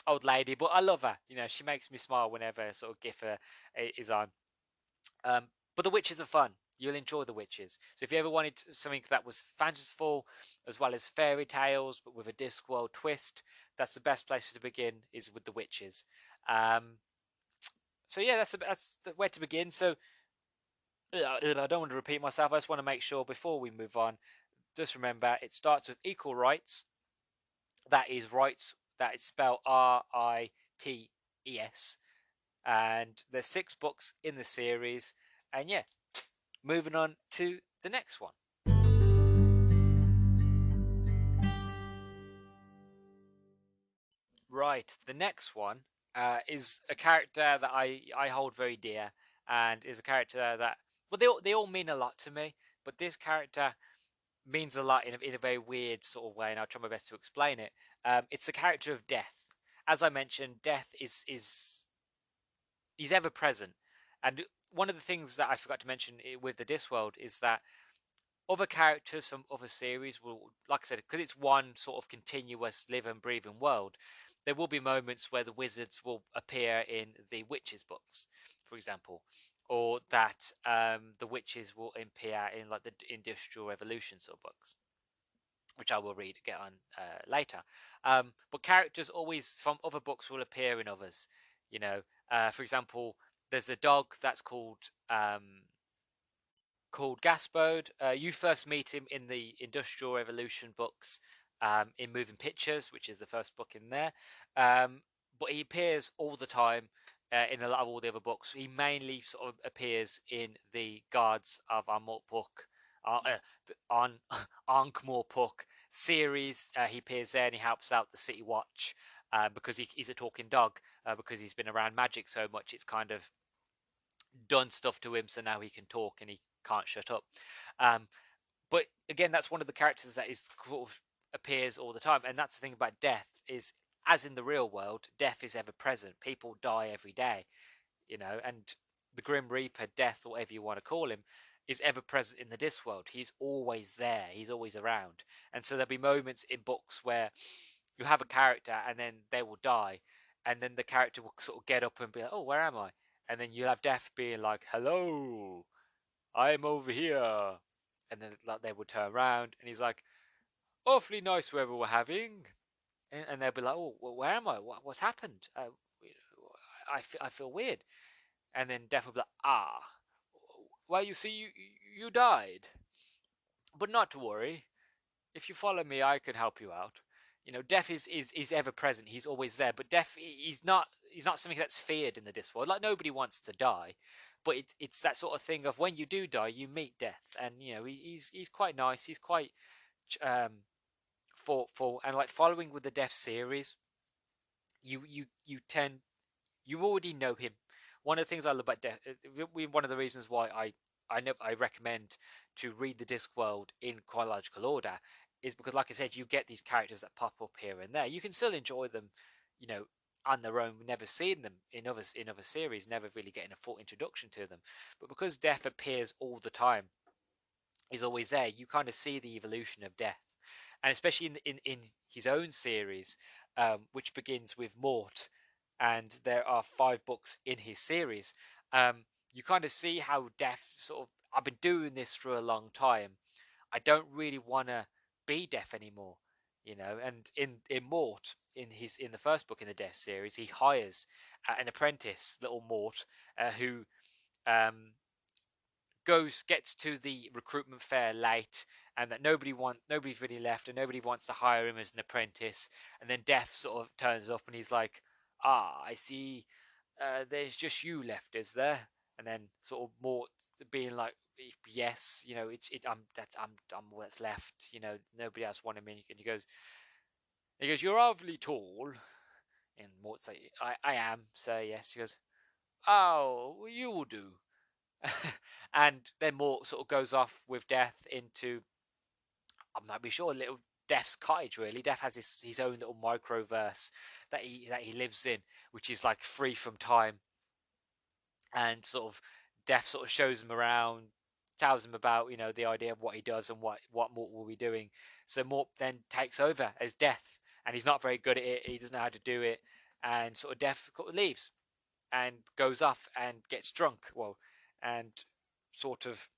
old lady, but I love her. She makes me smile whenever sort of Githa is on. But the witches are fun. You'll enjoy the witches. So if you ever wanted something that was fanciful as well as fairy tales, but with a Discworld twist, that's the best place to begin, is with the witches. So yeah, that's where to begin. So I don't want to repeat myself. I just want to make sure before we move on, just remember it starts with equal rights. That is rights. That is spelled Rights, and there's 6 books in the series. And yeah, moving on to the next one. Right, the next one is a character that I hold very dear, and is a character that, well, they all mean a lot to me, but this character means a lot in a very weird sort of way, and I'll try my best to explain it. It's the character of Death. As I mentioned, Death is he's ever present, and one of the things that I forgot to mention with the Discworld is that other characters from other series will, like I said, because it's one sort of continuous live and breathing world, there will be moments where the wizards will appear in the witches books, for example, or that the witches will appear in like the Industrial Revolution sort of books, which I will get on later. But characters always from other books will appear in others. You know, for example, there's a dog that's called Gaspode. You first meet him in the Industrial Revolution books, in Moving Pictures, which is the first book in there. But he appears all the time in a lot of all the other books. He mainly sort of appears in the Guards of Armorpuk, on Ankh-Morpork series. He appears there and he helps out the City Watch because he's a talking dog. Because he's been around magic so much, it's kind of done stuff to him, so now he can talk and he can't shut up. Um, but again, that's one of the characters that is sort of appears all the time, and that's the thing about death is, as in the real world, death is ever present. People die every day, and the Grim Reaper, Death, or whatever you want to call him, is ever present in the Discworld. He's always there. He's always around, and so there'll be moments in books where you have a character and then they will die, and then the character will sort of get up and be like, "Oh, where am I?" And then you'll have Death being like, "Hello, I'm over here," and then like they will turn around and he's like, "Awfully nice weather we're having," and they'll be like, "Oh, well, where am I? What's happened? I feel weird," and then Death will be like, "Ah, well, you see, you died, but not to worry. If you follow me, I can help you out." Death is ever present. He's always there. But Death, he's not something that's feared in the Discworld. Like, nobody wants to die, but it's that sort of thing of when you do die, you meet Death, and he's quite nice. He's quite thoughtful, and like following with the Death series, you tend you already know him. One of the things I love about Death, one of the reasons why I recommend to read the Discworld in chronological order, is because, like I said, you get these characters that pop up here and there. You can still enjoy them, you know, on their own. Never seen them in other series, never really getting a full introduction to them. But because Death appears all the time, is always there, you kind of see the evolution of Death, and especially in his own series, which begins with Mort, and there are 5 books in his series. You kind of see how Death sort of, I've been doing this for a long time. I don't really want to be Death anymore, And in Mort, in the first book in the Death series, he hires an apprentice, little Mort, who um, gets to the recruitment fair late, and that nobody's really left, and nobody wants to hire him as an apprentice. And then Death sort of turns up and he's like, "Ah, I see, there's just you left, is there?" And then sort of more being like, "Yes, I'm what's left, nobody else wanted me." And he goes, "You're awfully tall." And Mort's like, I am, sir, yes. He goes, "Oh, you'll do." And then Mort sort of goes off with Death into, I'm not be sure, little Death's cottage. Really, Death has his own little microverse that he lives in, which is like free from time, and sort of Death sort of shows him around, tells him about the idea of what he does and what Mort will be doing. So Mort then takes over as Death, and he's not very good at it. He doesn't know how to do it, and sort of Death leaves and goes off and gets drunk. Well, and sort of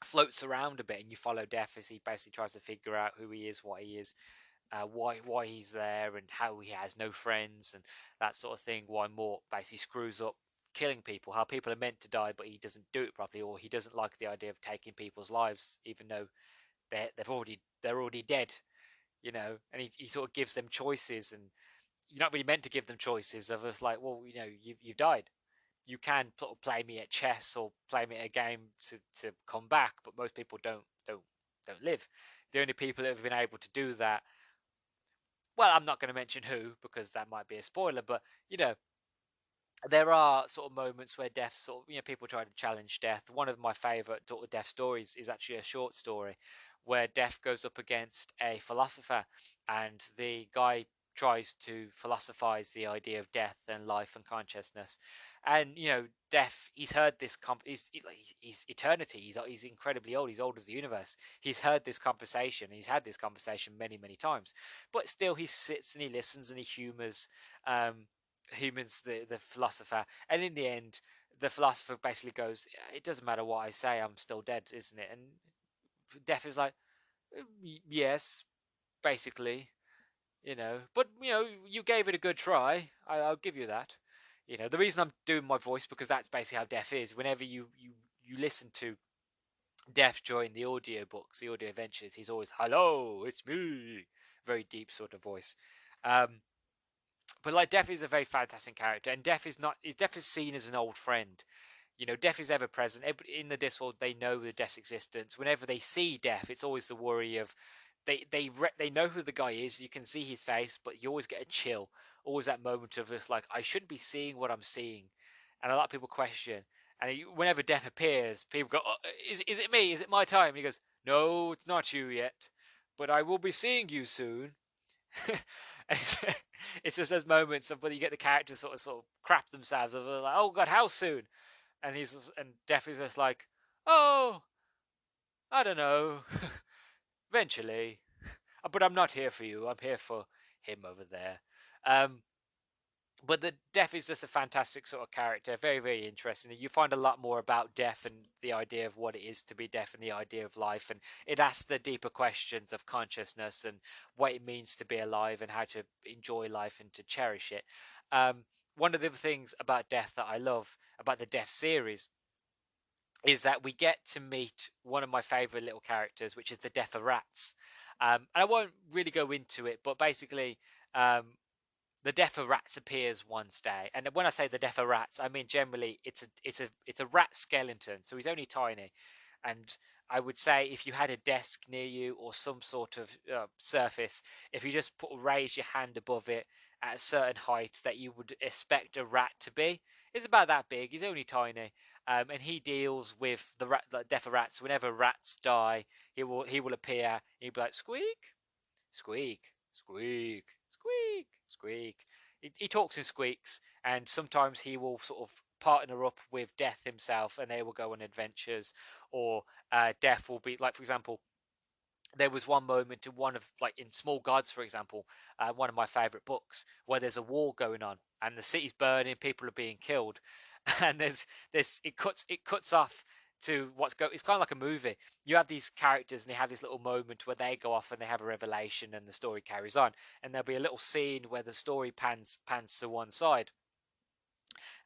floats around a bit, and you follow Death as he basically tries to figure out who he is, what he is, why he's there and how he has no friends and that sort of thing. Why Mort basically screws up killing people, how people are meant to die, but he doesn't do it properly, or he doesn't like the idea of taking people's lives, even though they're already dead, And he sort of gives them choices, and you're not really meant to give them choices. Of us like, well, you've died. You can play me at chess or play me at a game to come back, but most people don't live. The only people that have been able to do that, well, I'm not going to mention who because that might be a spoiler, but there are sort of moments where death people try to challenge death. One of my favorite death stories is actually a short story where death goes up against a philosopher, and the guy tries to philosophize the idea of death and life and consciousness. And death, he's heard this he's eternity, he's incredibly old, he's old as the universe. He's heard this conversation, he's had this conversation many times, but still he sits and he listens and he humans the philosopher. And in the end, the philosopher basically goes, it doesn't matter what I say, I'm still dead, isn't it? And death is like, yes, basically, but you gave it a good try. I'll give you that. The reason I'm doing my voice, because that's basically how death is. Whenever you listen to death during the audiobooks, the audio adventures, he's always, hello, it's me, very deep sort of voice. But like, Death is a very fantastic character, and Death is seen as an old friend. Death is ever present. In the Discworld, they know the Death's existence. Whenever they see Death, it's always the worry of they know who the guy is. You can see his face, but you always get a chill. Always that moment of just like, I shouldn't be seeing what I'm seeing, and a lot of people question. And whenever Death appears, people go, oh, is it me? Is it my time? And he goes, no, it's not you yet, but I will be seeing you soon. It's just those moments of when you get the characters sort of crap themselves of like, oh god, how soon? And Death is just like, oh, I don't know, eventually, but I'm not here for you. I'm here for him over there. But the Death is just a fantastic sort of character, very, very interesting. You find a lot more about death and the idea of what it is to be deaf and the idea of life, and it asks the deeper questions of consciousness and what it means to be alive and how to enjoy life and to cherish it. One of the things about death that I love about the Death series is that we get to meet one of my favorite little characters, which is the Death of Rats. And I won't really go into it, but basically, the Death of Rats appears one day, and when I say the Death of Rats, I mean generally it's a rat skeleton, so he's only tiny. And I would say if you had a desk near you or some sort of surface, if you just raise your hand above it at a certain height that you would expect a rat to be, it's about that big. He's only tiny, and he deals with the Death of Rats. Whenever rats die, he will appear. He'll be like, squeak, squeak, squeak, squeak, squeak. He talks in squeaks, and sometimes he will sort of partner up with Death himself, and they will go on adventures. Or Death will be like, for example, there was one moment in one of like in Small Gods, for example, one of my favorite books, where there's a war going on and the city's burning, people are being killed, and there's this it cuts off to it's kind of like a movie. You have these characters and they have this little moment where they go off and they have a revelation and the story carries on, and there'll be a little scene where the story pans to one side,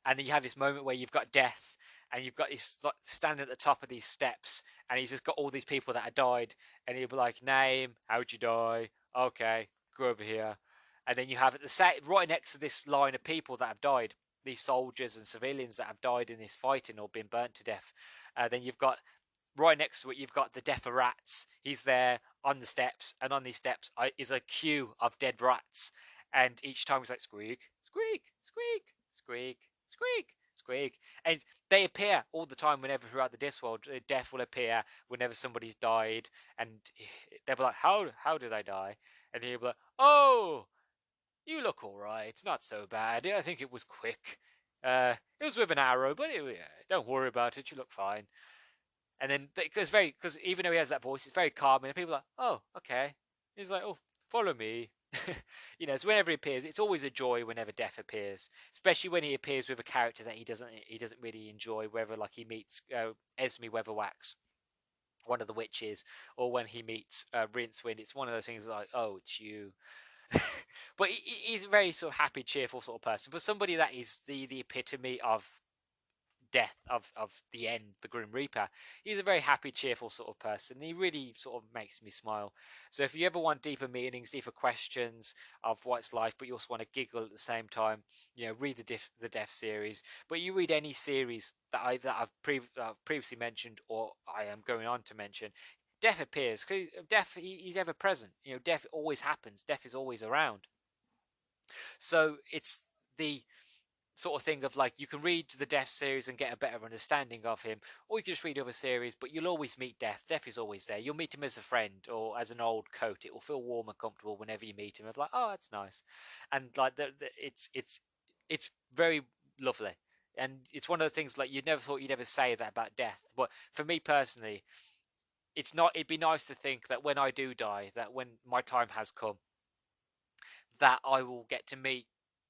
and then you have this moment where you've got Death, and you've got this like standing at the top of these steps, and he's just got all these people that have died, and he'll be like, name, how'd you die? Okay, go over here. And then you have at the set right next to this line of people that have died, these soldiers and civilians that have died in this fighting or been burnt to death. Then you've got right next to it, you've got the Death of Rats. He's there on the steps, and on these steps is a queue of dead rats. And each time he's like, squeak, squeak, squeak, squeak, squeak, squeak. And they appear all the time whenever throughout the Discworld. Death will appear whenever somebody's died, and they'll be like, how did I die? And he'll be like, oh, you look all right. It's not so bad. I think it was quick. It was with an arrow, but don't worry about it. You look fine. And then because even though he has that voice, it's very calming, and people are like, oh, okay. He's like, oh, follow me. So whenever he appears, it's always a joy whenever Death appears, especially when he appears with a character that he doesn't really enjoy. Whether like he meets Esme Weatherwax, one of the witches, or when he meets Rincewind, it's one of those things like, oh, it's you. But he's a very sort of happy, cheerful sort of person. But somebody that is the epitome of death, of the end, the Grim Reaper. He's a very happy, cheerful sort of person. He really sort of makes me smile. So if you ever want deeper meanings, deeper questions of what's life, but you also want to giggle at the same time, read the Death series. But you read any series that I've previously mentioned, or I am going on to mention. Death appears because death. He's ever present. Death always happens. Death is always around. So it's the sort of thing of like, you can read the Death series and get a better understanding of him, or you can just read other series, but you'll always meet Death. Death is always there. You'll meet him as a friend or as an old coat. It will feel warm and comfortable whenever you meet him. It's like, oh, that's nice, and like it's very lovely. And it's one of the things like you never thought you'd ever say that about Death, but for me personally, it's not. It'd be nice to think that when I do die, that when my time has come, that I will get to meet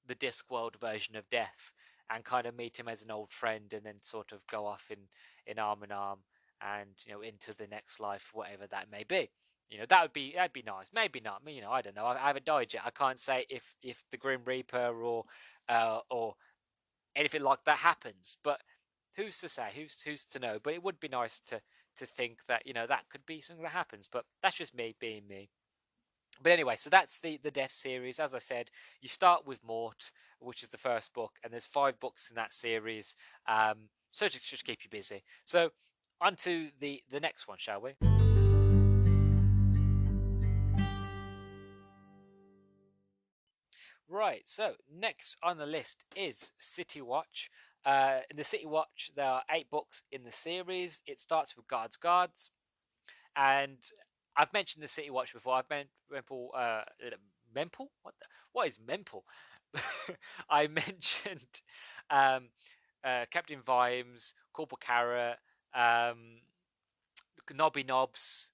the Discworld version of Death and kind of meet him as an old friend, and then sort of go off in arm in arm, and into the next life, whatever that may be. That'd be nice. Maybe not. I don't know. I haven't died yet. I can't say if the Grim Reaper or anything like that happens. But who's to say? Who's to know? But it would be nice to think that that could be something that happens. But that's just me being me. But anyway, so that's the Death series. As I said, you start with Mort, which is the first book, and there's 5 books in that series. So just keep you busy. So on to the next one, shall we? Right, so next on the list is City Watch. In the City Watch, there are 8 books in the series. It starts with Guards, and I've mentioned the City Watch before. I've Memple? What is Memple? I mentioned Captain Vimes, Corporal Carrot, Nobby Knobs,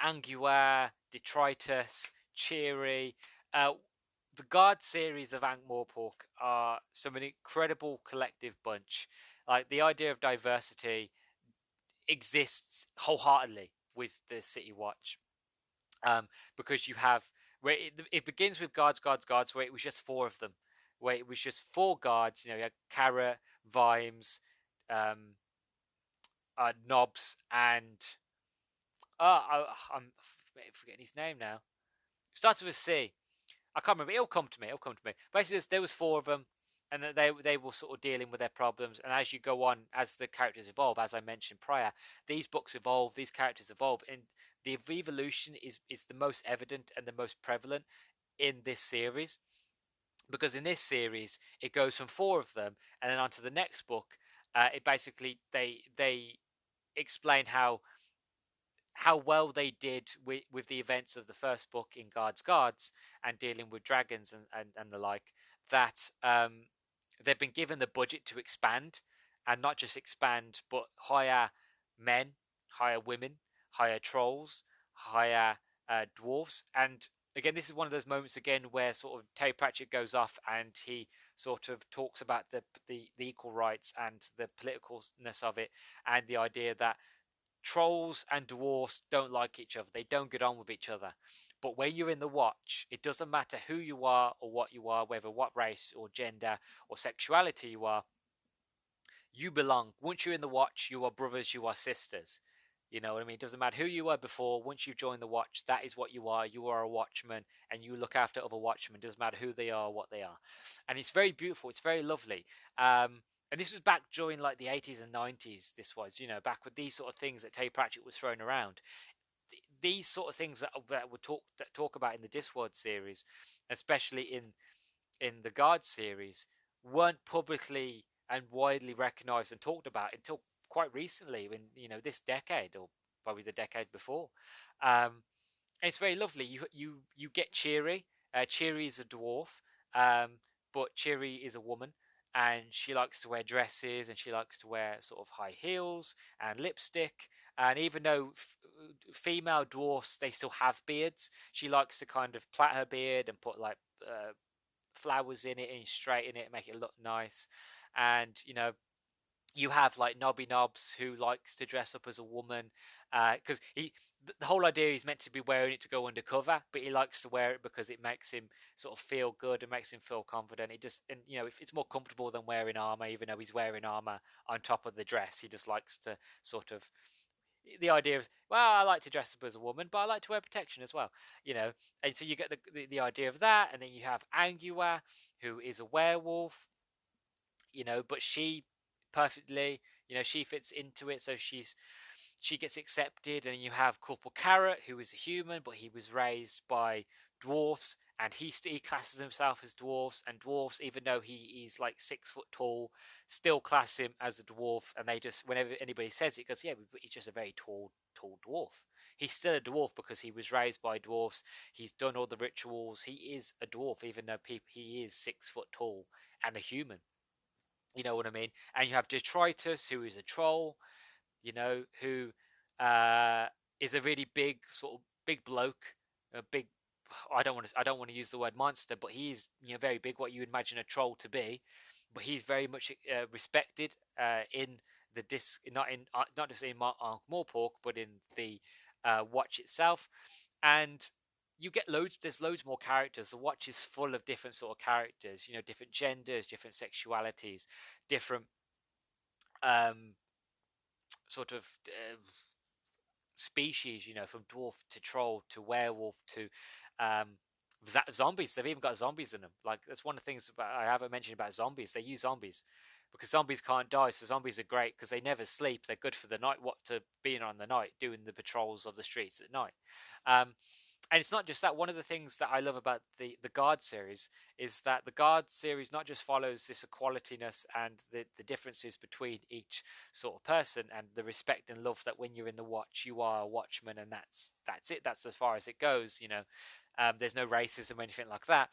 Angua, Detritus, Cheery. The Guard series of Ankh-Morpork are an incredible collective bunch. Like, the idea of diversity exists wholeheartedly with the City Watch, because you have where it begins with guards, where it was just 4 of them, where it was just 4 guards. You had Carrot, Vimes, Knobs, and I'm forgetting his name now. It starts with a C. I can't remember. It'll come to me. Basically, there was 4 of them, and they were sort of dealing with their problems. And as you go on, as the characters evolve, as I mentioned prior, these books evolve, these characters evolve, and the evolution is the most evident and the most prevalent in this series. Because in this series, it goes from 4 of them, and then on to the next book. It basically they explain how well they did with the events of the first book in Guards, and dealing with dragons and the like, that they've been given the budget to expand, and not just expand, but hire men, hire women, hire trolls, hire dwarves. And again, this is one of those moments again where sort of Terry Pratchett goes off and he sort of talks about the equal rights and the politicalness of it, and the idea that trolls and dwarves don't like each other. They don't get on with each other. But when you're in the Watch, it doesn't matter who you are or what you are, whether what race or gender or sexuality you are, you belong. Once you're in the Watch, you are brothers, you are sisters. You know what I mean? It doesn't matter who you were before. Once you've joined the Watch, that is what you are. You are a watchman, and you look after other watchmen. It doesn't matter who they are or what they are. And it's very beautiful. It's very lovely. And this was back during like the 80s and 90s. This was, back with these sort of things that Terry Pratchett was throwing around. These sort of things that would talk about in the Discworld series, especially in the Guard series, weren't publicly and widely recognized and talked about until quite recently, in this decade, or probably the decade before. It's very lovely. You get Cheery. Cheery is a dwarf, but Cheery is a woman, and she likes to wear dresses, and she likes to wear sort of high heels and lipstick. And even though female dwarfs, they still have beards, she likes to kind of plait her beard and put like flowers in it and straighten it, make it look nice. And you have like Nobby Nobs who likes to dress up as a woman, because the whole idea is meant to be wearing it to go undercover, but he likes to wear it because it makes him sort of feel good and makes him feel confident. He just, and you know, if it's more comfortable than wearing armor, even though he's wearing armor on top of the dress, he just likes to sort of, the idea of, well, I like to dress up as a woman, but I like to wear protection as well, you know. And so you get the idea of that, and then you have Angua, who is a werewolf, you know, but she perfectly, you know, she fits into it, so she gets accepted. And you have Corporal Carrot, who is a human, but he was raised by dwarfs, and he classes himself as dwarfs, and dwarfs, even though he is like 6 foot tall, still class him as a dwarf. And they just, whenever anybody says it, goes, yeah, but he's just a very tall dwarf. He's still a dwarf because he was raised by dwarfs. He's done all the rituals. He is a dwarf, even though he is 6 foot tall and a human. You know what I mean? And you have Detritus, who is a troll, you know, who uh, is a really big sort of big bloke, a big. I don't want to use the word monster, but he's, you know, very big, what you would imagine a troll to be. But he's very much respected in the disc, not just in Morpork, but in the watch itself. And you get loads. There's loads more characters. The watch is full of different sort of characters. You know, different genders, different sexualities, different um, sort of species. You know, from dwarf to troll to werewolf to um, zombies. They've even got zombies in them. Like, that's one of the things about, I haven't mentioned about zombies. They use zombies because zombies can't die. So zombies are great because they never sleep. They're good for the night. What to being on the night, doing the patrols of the streets at night. Um, and it's not just that. One of the things that I love about the Guard series is that the Guard series not just follows this equalityness and the differences between each sort of person, and the respect and love that when you're in the watch you are a watchman, and that's it. That's as far as it goes. You know, there's no racism or anything like that.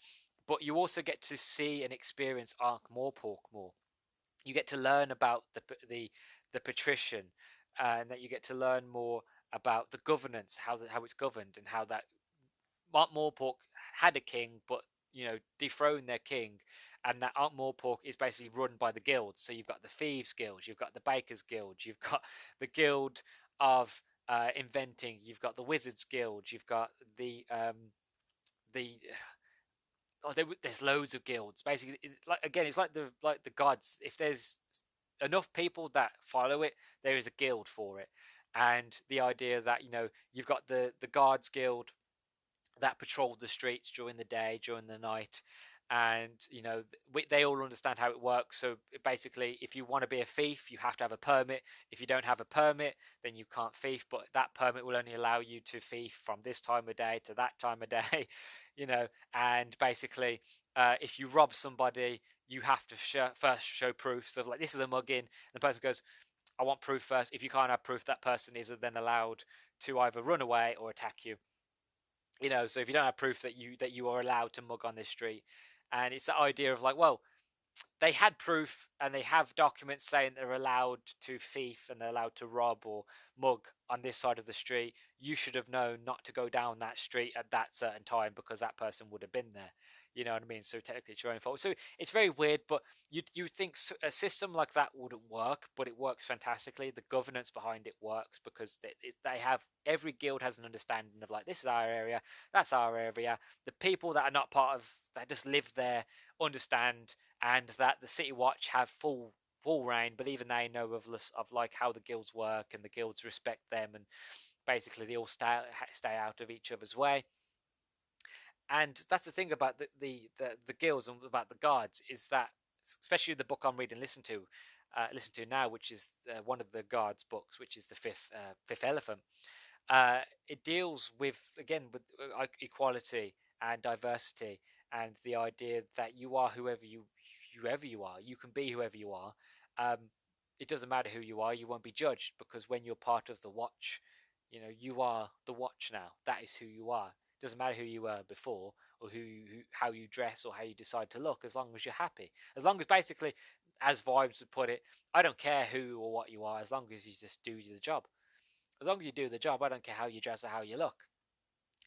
But you also get to see and experience Ankh Morpork more. You get to learn about the patrician, and that you get to learn more about the governance, how it's governed, and how that Morpork had a king, but, you know, dethroned their king, and that Morpork is basically run by the guilds. So you've got the thieves guild, you've got the bakers guild, you've got the guild of inventing, you've got the wizards guild, you've got the there's loads of guilds. Basically, like, again, it's like the gods. If there's enough people that follow it, there is a guild for it. And the idea that, you know, you've got the guards guild that patrol the streets during the day, during the night, and, you know, they all understand how it works. So basically, if you want to be a thief, you have to have a permit. If you don't have a permit, then you can't thief, but that permit will only allow you to thief from this time of day to that time of day. You know, and basically, if you rob somebody, you have to first show proof. So, like, this is a mugging, and the person goes, I want proof first. If you can't have proof, that person is then allowed to either run away or attack you. You know, so if you don't have proof that you are allowed to mug on this street, and it's the idea of like, well, they had proof and they have documents saying they're allowed to thief and they're allowed to rob or mug on this side of the street. You should have known not to go down that street at that certain time because that person would have been there. You know what I mean? So technically, it's your own fault. So it's very weird, but you think a system like that wouldn't work, but it works fantastically. The governance behind it works because they have, every guild has an understanding of like, this is our area, that's our area. The people that are not part of that just live there understand, and that the City Watch have full reign, but even they know of like how the guilds work, and the guilds respect them, and basically they all stay out of each other's way. And that's the thing about the guilds and about the guards, is that, especially the book I'm reading, listen to now, which is one of the guards books, which is the fifth elephant. It deals with, again, with equality and diversity, and the idea that you are whoever you are. You can be whoever you are. It doesn't matter who you are. You won't be judged, because when you're part of the watch, you know, you are the watch now. That is who you are. It doesn't matter who you were before, or how you dress, or how you decide to look, as long as you're happy. As long as, basically, as Vibes would put it, I don't care who or what you are, as long as you just do the job. As long as you do the job, I don't care how you dress or how you look.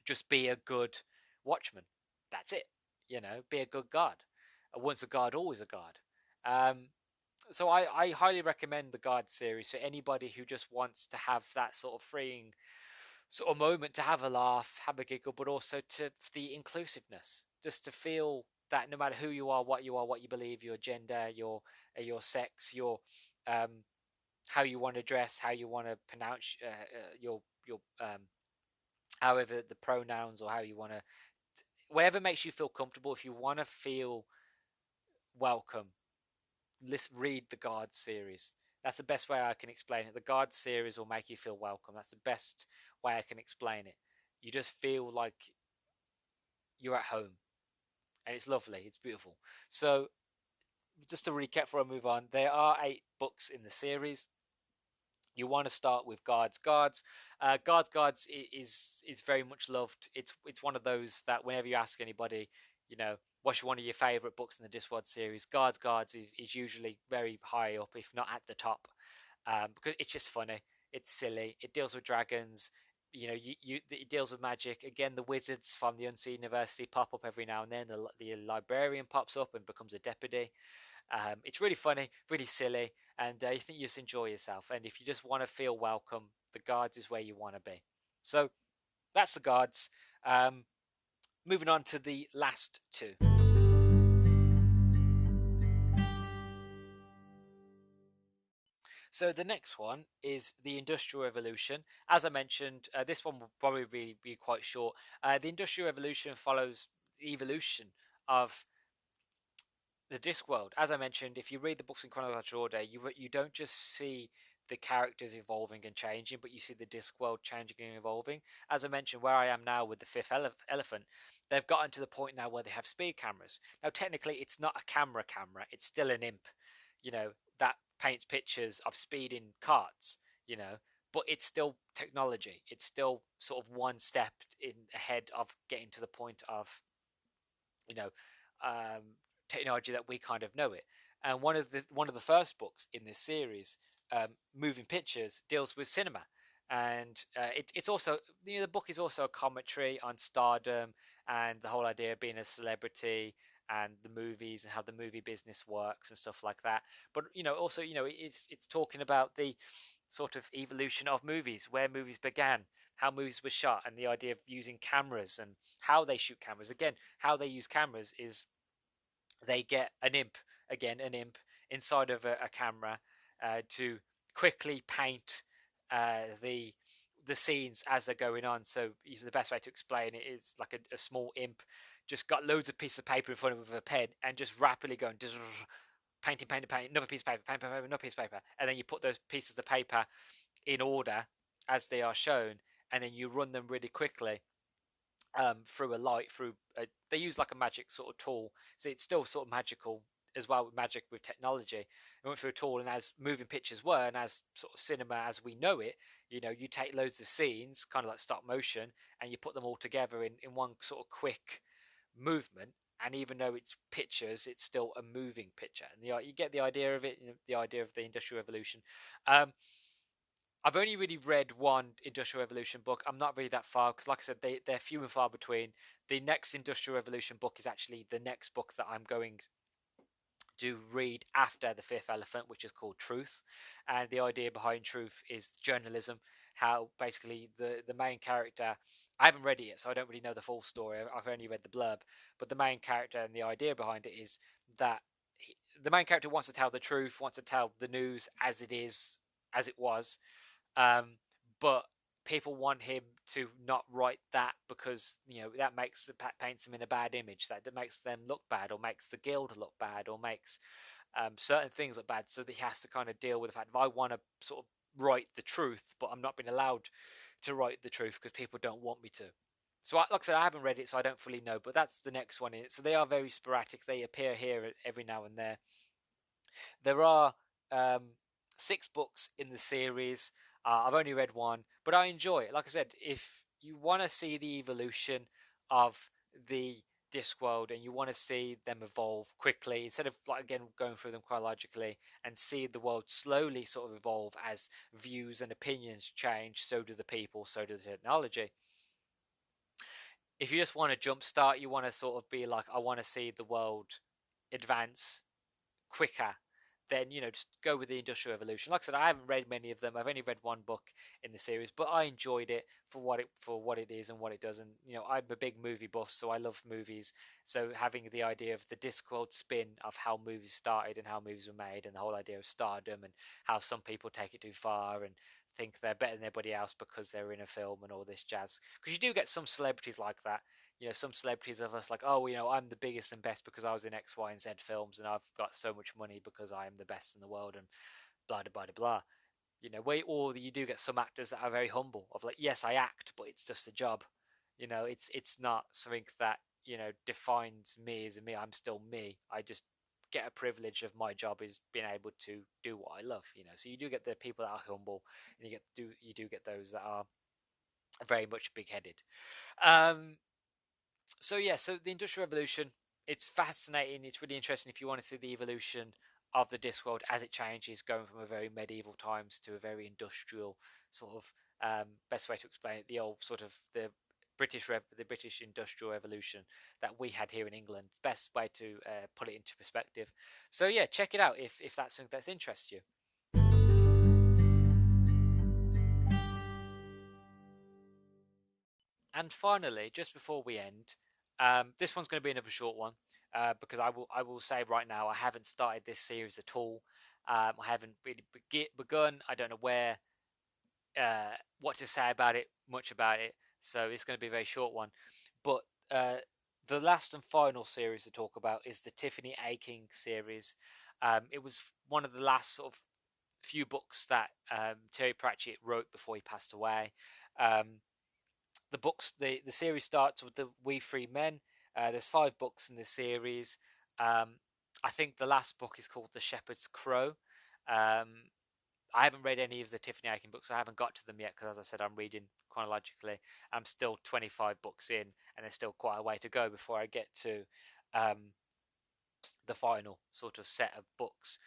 Just be a good watchman. That's it. You know, be a good guard. Once a guard, always a guard. So I highly recommend the Guard series for anybody who just wants to have that sort of freeing sort of moment to have a laugh, have a giggle, but also to the inclusiveness, just to feel that no matter who you are, what you believe, your gender, your sex, your how you want to dress, how you want to pronounce your however the pronouns or how you want to, whatever makes you feel comfortable. If you want to feel welcome, read the Guard series. That's the best way I can explain it. The Guard series will make you feel welcome. That's the best way I can explain it. You just feel like you're at home, and it's lovely. It's beautiful. So, just to recap before I move on, there are 8 books in the series. You want to start with Guards. Guards is very much loved. It's one of those that whenever you ask anybody, what's one of your favorite books in the Discworld series, Guards is usually very high up, if not at the top, because it's just funny. It's silly. It deals with dragons. It deals with magic. Again, the wizards from the Unseen University pop up every now and then. The librarian pops up and becomes a deputy. It's really funny, really silly, and you think you just enjoy yourself. And if you just want to feel welcome, the Guards is where you want to be. So that's the Guards. Moving on to the last 2. So the next one is the Industrial Revolution. As I mentioned, this one will probably be quite short. The Industrial Revolution follows the evolution of the Discworld. As I mentioned, if you read the books in chronological order, you don't just see the characters evolving and changing, but you see the Discworld changing and evolving. As I mentioned, where I am now with the fifth elephant, they've gotten to the point now where they have speed cameras. Now, technically, it's not a camera; it's still an imp, that paints pictures of speeding carts, but it's still technology. It's still sort of one step in ahead of getting to the point of, you know, technology that we kind of know it. And one of the first books in this series, Moving Pictures, deals with cinema, and it's also, the book is also a commentary on stardom and the whole idea of being a celebrity and the movies and how the movie business works and stuff like that. But also, it's talking about the sort of evolution of movies, where movies began, how movies were shot, and the idea of using cameras and how they shoot cameras. Again, how they use cameras is they get an imp inside of a camera to quickly paint the scenes as they're going on. So the best way to explain it is like a small imp just got loads of pieces of paper in front of him with a pen and just rapidly going painting, another piece of paper, paper, another piece of paper, and then you put those pieces of paper in order as they are shown, and then you run them really quickly through a light, they use like a magic sort of tool, so it's still sort of magical as well, with magic with technology. It went through a tool, and as moving pictures were, and as sort of cinema as we know it, you take loads of scenes, kind of like stop motion, and you put them all together in one sort of quick movement. And even though it's pictures, it's still a moving picture, and you get the idea of it, the idea of the Industrial Revolution. I've only really read one Industrial Revolution book. I'm not really that far because, like I said, they're few and far between. The next Industrial Revolution book is actually the next book that I'm going to read after The Fifth Elephant, which is called Truth. And the idea behind Truth is journalism, how basically the main character, I haven't read it yet, so I don't really know the full story. I've only read the blurb. But the main character and the idea behind it is that the main character wants to tell the truth, wants to tell the news as it is, as it was, but people want him to not write that because that paints him in a bad image, that makes them look bad, or makes the guild look bad, or makes certain things look bad. So that he has to kind of deal with the fact, if I want to sort of write the truth, but I'm not being allowed to write the truth because people don't want me to. So, like I said, I haven't read it, so I don't fully know. But that's the next one in it. So they are very sporadic. They appear here every now and there. There are 6 books in the series. I've only read one, but I enjoy it. Like I said, if you want to see the evolution of the Discworld and you want to see them evolve quickly, instead of going through them chronologically, and see the world slowly sort of evolve as views and opinions change, so do the people, so do the technology. If you just want to jumpstart, you want to sort of be like, I want to see the world advance quicker then just go with the Industrial Revolution. Like I said, I haven't read many of them. I've only read one book in the series, but I enjoyed it for what it is and what it does. And I'm a big movie buff, so I love movies. So having the idea of the Discworld spin of how movies started and how movies were made, and the whole idea of stardom and how some people take it too far and think they're better than everybody else because they're in a film and all this jazz. Because you do get some celebrities like that. Some celebrities of us like, oh, I'm the biggest and best because I was in X, Y, and Z films, and I've got so much money because I am the best in the world, and blah blah blah blah. Or you do get some actors that are very humble, of like, yes, I act, but it's just a job. It's not something that defines me as me. I'm still me. I just get a privilege of my job is being able to do what I love. So you do get the people that are humble, and you do get those that are very much big headed. So the Industrial Revolution, it's fascinating. It's really interesting if you want to see the evolution of the Discworld as it changes, going from a very medieval times to a very industrial sort of. Best way to explain it, the old sort of the British Industrial Revolution that we had here in England. Best way to put it into perspective. So yeah, check it out if that's something that interests you. And finally, just before we end, this one's going to be another short one because I will say right now I haven't started this series at all. I haven't really begun. I don't know what to say about it, much about it. So it's going to be a very short one. But the last and final series to talk about is the Tiffany Aching series. It was one of the last sort of few books that Terry Pratchett wrote before he passed away. The series starts with the We Free Men. There's 5 books in the series. I think the last book is called The Shepherd's Crow. I haven't read any of the Tiffany Aching books. I haven't got to them yet because, as I said, I'm reading chronologically. I'm still 25 books in, and there's still quite a way to go before I get to the final sort of set of books.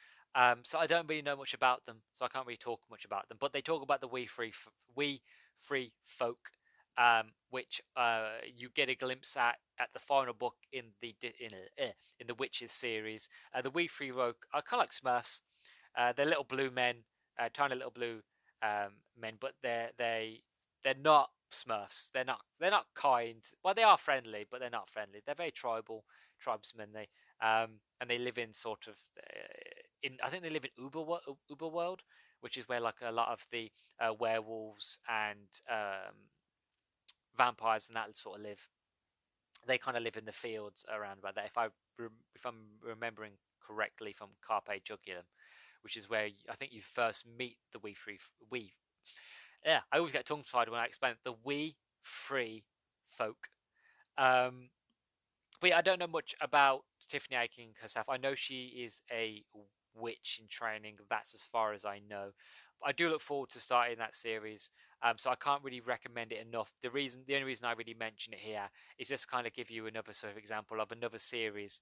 So I don't really know much about them, so I can't really talk much about them. But they talk about the We Free Folk, which you get a glimpse at the final book in the Witches series. The We Free Folk are kind of like Smurfs. They're little blue men, tiny little blue men, but they're not Smurfs. They're not kind. Well, they are friendly, but they're not friendly. They're very tribesmen. And they live in sort of I think they live in Uberworld, which is where like a lot of the werewolves and vampires and that sort of live. They kind of live in the fields around about that. If I'm remembering correctly from Carpe Jugulum, which is where I think you first meet the we. Yeah, I always get tongue tied when I explain it. The We Free Folk. But yeah, I don't know much about Tiffany Aching herself. I know she is a witch in training. That's as far as I know. I do look forward to starting that series. So I can't really recommend it enough. The only reason I really mention it here is just to kind of give you another sort of example of another series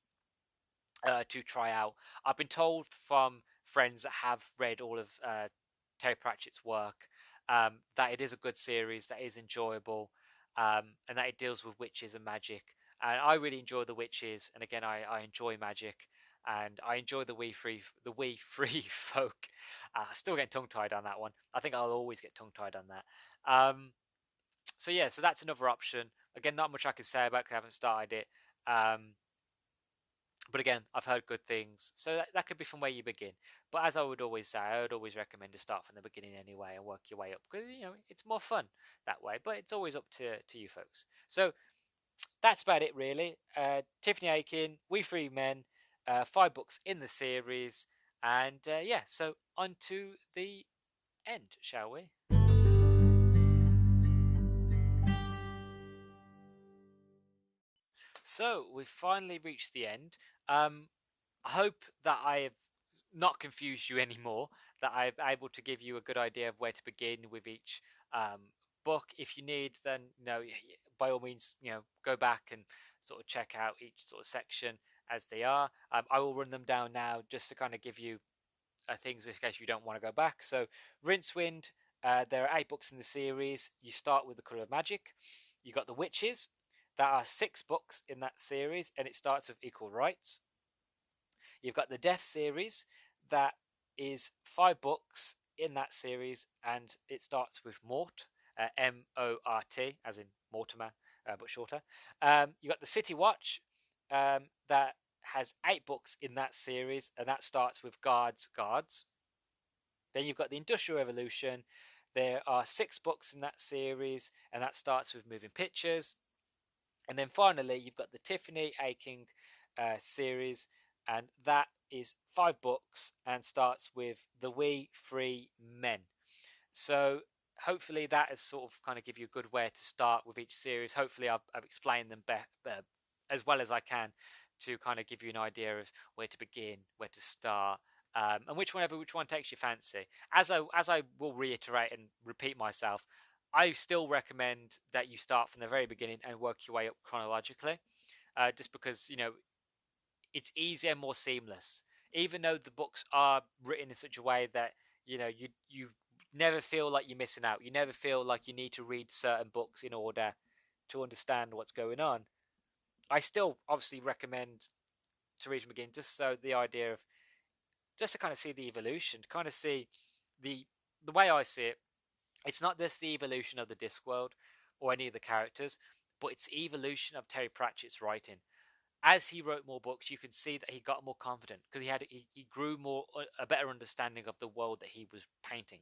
to try out. I've been told from friends that have read all of Terry Pratchett's work that it is a good series, that is enjoyable, and that it deals with witches and magic. And I really enjoy the witches, and again, I enjoy magic, and I enjoy the We Free Folk. Still getting tongue tied on that one. I think I'll always get tongue tied on that. So yeah, so that's another option. Again, not much I can say about because I haven't started it. But again, I've heard good things, so that could be from where you begin. But as I would always say, I would always recommend to start from the beginning anyway and work your way up because it's more fun that way. But it's always up to you folks. So that's about it, really. Tiffany Aching, We Free Men, 5 books in the series, and yeah. So on to the end, shall we? So we've finally reached the end. I hope that I have not confused you anymore, that I'm able to give you a good idea of where to begin with each book. If you need, then by all means, go back and sort of check out each sort of section as they are. I will run them down now just to kind of give you things in case you don't want to go back. So Rincewind, there are 8 books in the series. You start with The Colour of Magic. You got The Witches. There are 6 books in that series, and it starts with equal rights. You've got the Death series. that is 5 books in that series, and it starts with Mort, Mort, as in Mortimer, but shorter. You got the City Watch, that has 8 books in that series, and that starts with Guards. Then you've got the Industrial Revolution. There are 6 books in that series, and that starts with Moving Pictures. And then finally, you've got the Tiffany Aching series, and that is 5 books and starts with The We Free Men. So hopefully that has sort of kind of give you a good way to start with each series. Hopefully I've explained them as well as I can to kind of give you an idea of where to begin, where to start, and which one takes your fancy. As I will reiterate and repeat myself, I still recommend that you start from the very beginning and work your way up chronologically, just because it's easier and more seamless. Even though the books are written in such a way that you never feel like you're missing out. You never feel like you need to read certain books in order to understand what's going on. I still obviously recommend to read from the beginning, just so the idea of just to kind of see the evolution, to kind of see the way I see it. It's not just the evolution of the Discworld or any of the characters, but it's the evolution of Terry Pratchett's writing. As he wrote more books, you can see that he got more confident because he grew more a better understanding of the world that he was painting.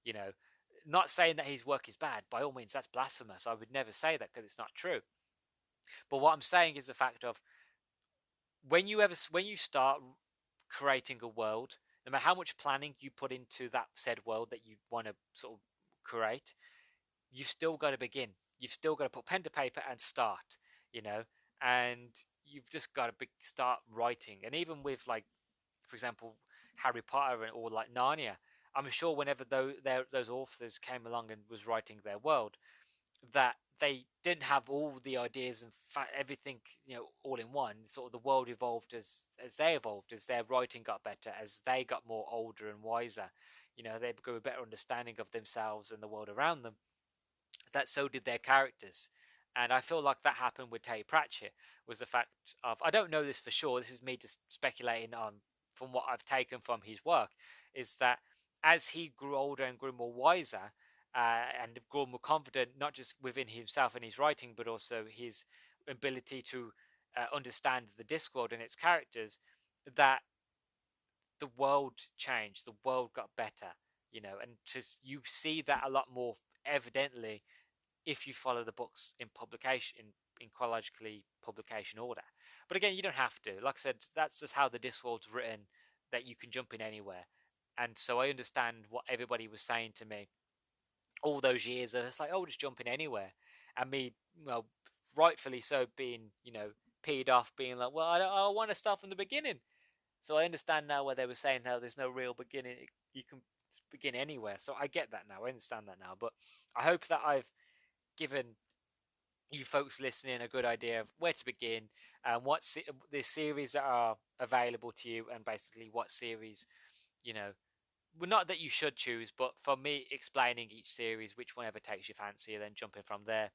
You know, not saying that his work is bad. By all means, that's blasphemous. I would never say that because it's not true. But what I'm saying is the fact of when you start creating a world, no matter how much planning you put into that said world that you want to sort of create, you've still got to begin. You've still got to put pen to paper and start. And you've just got to start writing. And even with, like, for example, Harry Potter or like Narnia, I'm sure whenever those authors came along and was writing their world, that they didn't have all the ideas and everything all in one. Sort of the world evolved as they evolved, as their writing got better, as they got more older and wiser. They grew a better understanding of themselves and the world around them. That so did their characters. And I feel like that happened with Terry Pratchett, was the fact of, I don't know this for sure, this is me just speculating on from what I've taken from his work, is that as he grew older and grew more wiser, and grew more confident, not just within himself and his writing, but also his ability to understand the Discworld and its characters, that the world changed, the world got better, and just you see that a lot more evidently if you follow the books in publication in chronologically publication order. But again, you don't have to. Like I said, that's just how the Discworld's written, that you can jump in anywhere. And so I understand what everybody was saying to me all those years. It's like, oh, just jump in anywhere, and me, rightfully so, being peed off, being like, well, I want to start from the beginning. So I understand now where they were saying how there's no real beginning. You can begin anywhere. So I get that now. I understand that now. But I hope that I've given you folks listening a good idea of where to begin and what the series that are available to you, and basically what series, well, not that you should choose, but for me explaining each series, which one ever takes your fancy, and then jumping from there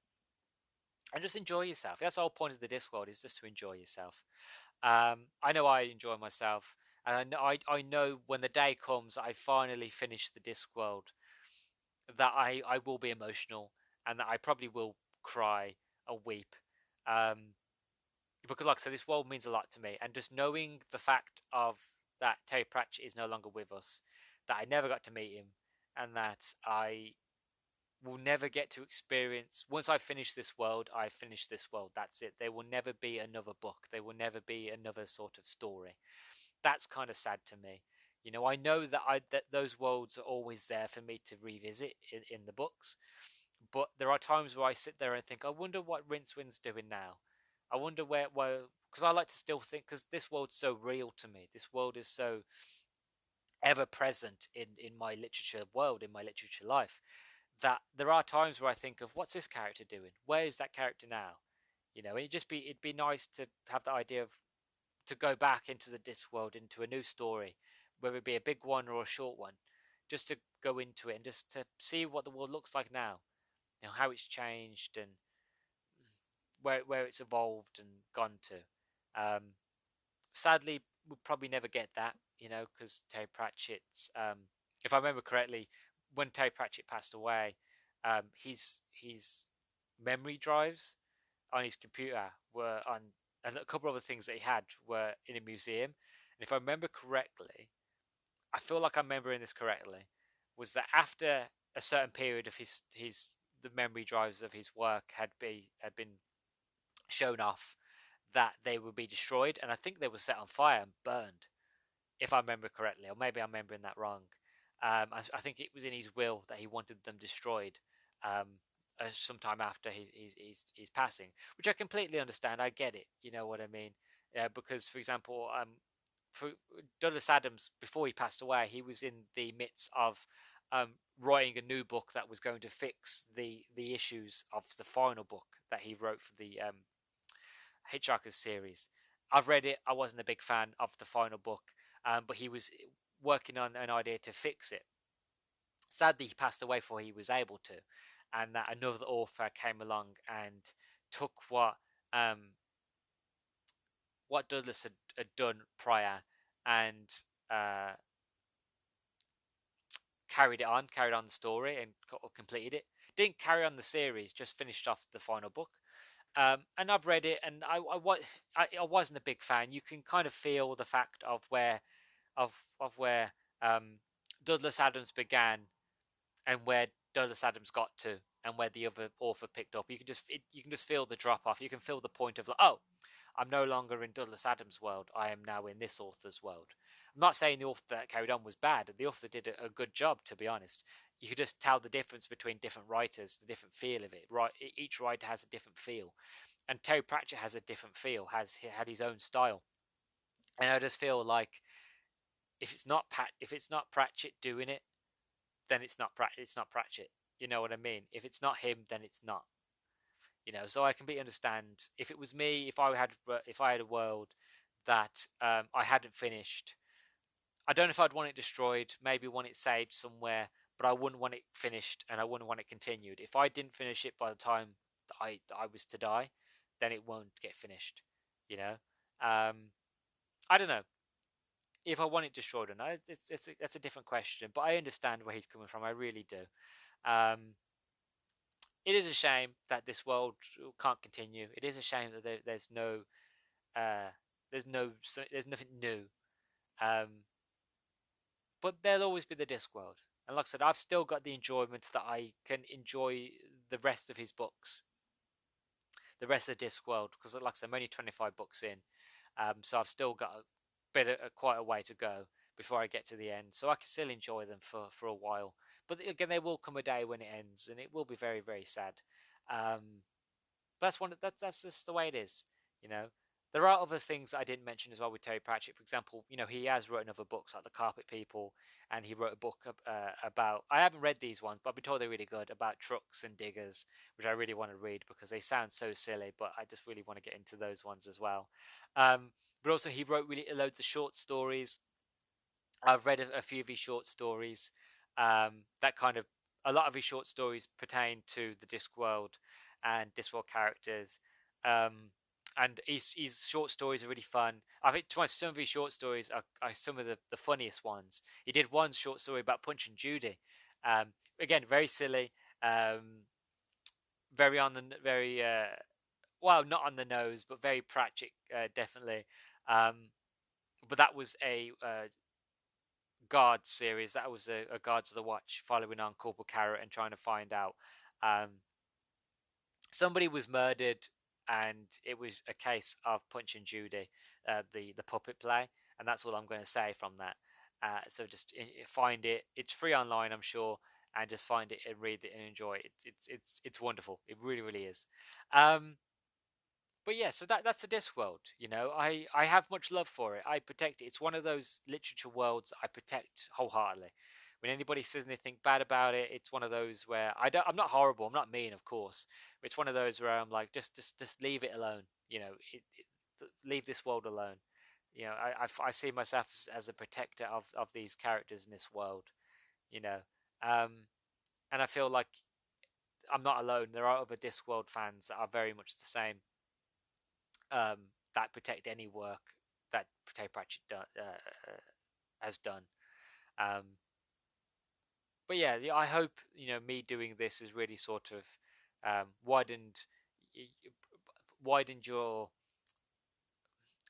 and just enjoy yourself. That's the whole point of the Discworld, is just to enjoy yourself. I know I enjoy myself, and I know when the day comes I finally finish the Discworld, that I will be emotional, and that I probably will cry and weep, because like I said, this world means a lot to me, and just knowing the fact of that Terry Pratchett is no longer with us, that I never got to meet him, and that I will never get to experience, once I finish this world, I finish this world, that's it. There will never be another book, there will never be another sort of story. That's kind of sad to me. I know that those worlds are always there for me to revisit in the books, but there are times where I sit there and think, I wonder what Rincewind's doing now. I wonder where, because I like to still think, because this world's so real to me. This world is so ever present in my literature world, in my literature life, that there are times where I think of, what's this character doing? Where is that character now? It'd be nice to have the idea of, to go back into the Discworld, into a new story, whether it be a big one or a short one, just to go into it and just to see what the world looks like now, how it's changed, and where it's evolved and gone to. Sadly, we'll probably never get that because Terry Pratchett's, if I remember correctly, when Terry Pratchett passed away, his memory drives on his computer were on, and a couple of other things that he had were in a museum. And if I remember correctly, I feel like I'm remembering this correctly, was that after a certain period of his the memory drives of his work had been shown off, that they would be destroyed, and I think they were set on fire and burned, if I remember correctly, or maybe I'm remembering that wrong. I think it was in his will that he wanted them destroyed, sometime after his passing, which I completely understand. I get it. You know what I mean? Because, for example, for Douglas Adams, before he passed away, he was in the midst of writing a new book that was going to fix the issues of the final book that he wrote for the Hitchhiker's series. I've read it. I wasn't a big fan of the final book, but he was working on an idea to fix it. Sadly, he passed away before he was able to, and that another author came along and took what Douglas had done prior, and carried on the story, and completed it. Didn't carry on the series, just finished off the final book. And I've read it, and I wasn't a big fan. You can kind of feel the fact of where Douglas Adams began and where Douglas Adams got to, and where the other author picked up. You can just feel the drop off. You can feel the point of, like, oh, I'm no longer in Douglas Adams' world. I am now in this author's world. I'm not saying the author that carried on was bad. The author did a good job, to be honest. You could just tell the difference between different writers, the different feel of it. Right, each writer has a different feel, and Terry Pratchett has a different feel. Had his own style, and I just feel like if it's not Pratchett doing it, then it's not Pratchett. You know what I mean? If it's not him, then it's not. So I completely understand. If it was me, if I had a world that I hadn't finished, I don't know if I'd want it destroyed. Maybe want it saved somewhere, but I wouldn't want it finished, and I wouldn't want it continued. If I didn't finish it by the time that I was to die, then it won't get finished. You know, I don't know if I want it destroyed or not. That's a different question, but I understand where he's coming from. I really do. Um, it is a shame that this world can't continue. It is a shame that there's no uh, there's nothing new. Um, but there'll always be the Discworld, and like I said, I've still got the enjoyment that I can enjoy the rest of his books, the rest of Discworld, because like I said, I'm only 25 books in, so I've still got quite a way to go before I get to the end, so I can still enjoy them for a while. But again, there will come a day when it ends, and it will be very, very sad. Um, that's just the way it is, you know. There are other things I didn't mention as well with Terry Pratchett. For example, he has written other books like The Carpet People, and he wrote a book about. I haven't read these ones, but I've been told they're really good, about trucks and diggers, which I really want to read because they sound so silly. But I just really want to get into those ones as well. But also, he wrote really loads of short stories. I've read a few of his short stories. That kind of A lot of his short stories pertain to the Discworld and Discworld characters. And his short stories are really fun. I think some of his short stories are some of the funniest ones. He did one short story about Punch and Judy. Again, very silly. Very on the very well, not on the nose, but very Pratchett, definitely. But that was a Guard series. That was a Guards of the Watch, following on Corporal Carrot and trying to find out. Somebody was murdered, and it was a case of Punch and Judy, the puppet play, and that's all I'm going to say from that. So just find it. It's free online, I'm sure, and just find it and read it and enjoy it. It's wonderful. It really, really is. But yeah, so that's the Discworld. I have much love for it. I protect it. It's one of those literature worlds I protect wholeheartedly. When anybody says anything bad about it, it's one of those where I'm not horrible. I'm not mean, of course. But it's one of those where I'm like, just leave it alone. Leave this world alone. I see myself as a protector of these characters in this world. You know, and I feel like I'm not alone. There are other Discworld fans that are very much the same. That protect any work that Terry Pratchett has done. But yeah, I hope me doing this has really sort of widened your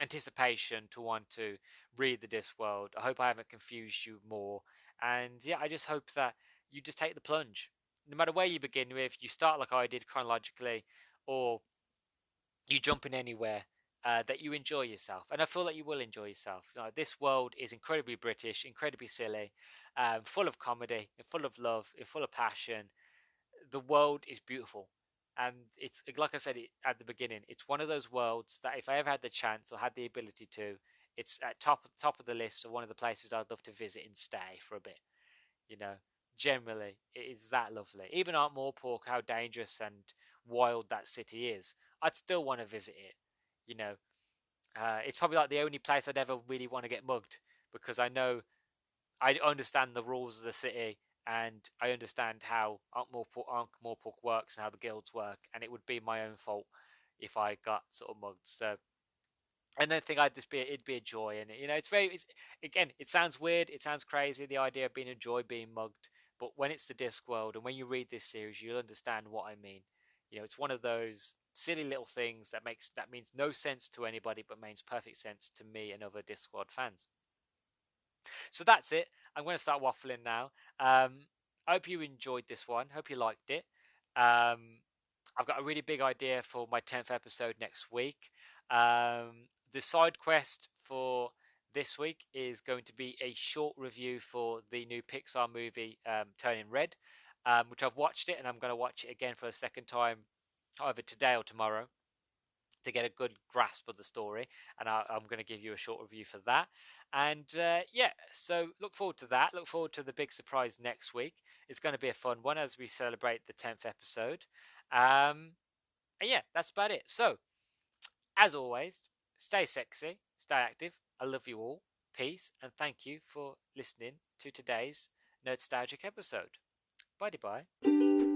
anticipation to want to read the Discworld. I hope I haven't confused you more, and yeah, I just hope that you just take the plunge. No matter where you begin with, you start like I did chronologically, or you jump in anywhere. That you enjoy yourself, and I feel that you will enjoy yourself. This world is incredibly British, incredibly silly, full of comedy, full of love, full of passion. The world is beautiful, and it's like I said at the beginning. It's one of those worlds that if I ever had the chance or had the ability to, it's at top of the list of one of the places I'd love to visit and stay for a bit. You know, generally it is that lovely. Even Ankh-Morpork, how dangerous and wild that city is, I'd still want to visit it. You know, it's probably like the only place I'd ever really want to get mugged, because I know I understand the rules of the city, and I understand how Ankh-Morpork works and how the guilds work, and it would be my own fault if I got sort of mugged. So I don't think it'd be a joy, and again, it sounds weird, it sounds crazy, the idea of being a joy being mugged, but when it's the Discworld and when you read this series, you'll understand what I mean. It's one of those silly little things that means no sense to anybody, but makes perfect sense to me and other Discworld fans. So that's it. I'm going to start waffling now. I hope you enjoyed this one. Hope you liked it. I've got a really big idea for my 10th episode next week. The side quest for this week is going to be a short review for the new Pixar movie, Turning Red, which I've watched it, and I'm going to watch it again for a second time, either today or tomorrow, to get a good grasp of the story, and I'm going to give you a short review for that. And yeah, so look forward to that. Look forward to the big surprise next week. It's going to be a fun one as we celebrate the 10th episode. And yeah, that's about it. So, as always, stay sexy, stay active. I love you all. Peace, and thank you for listening to today's Nerdstalgic episode. Bye bye.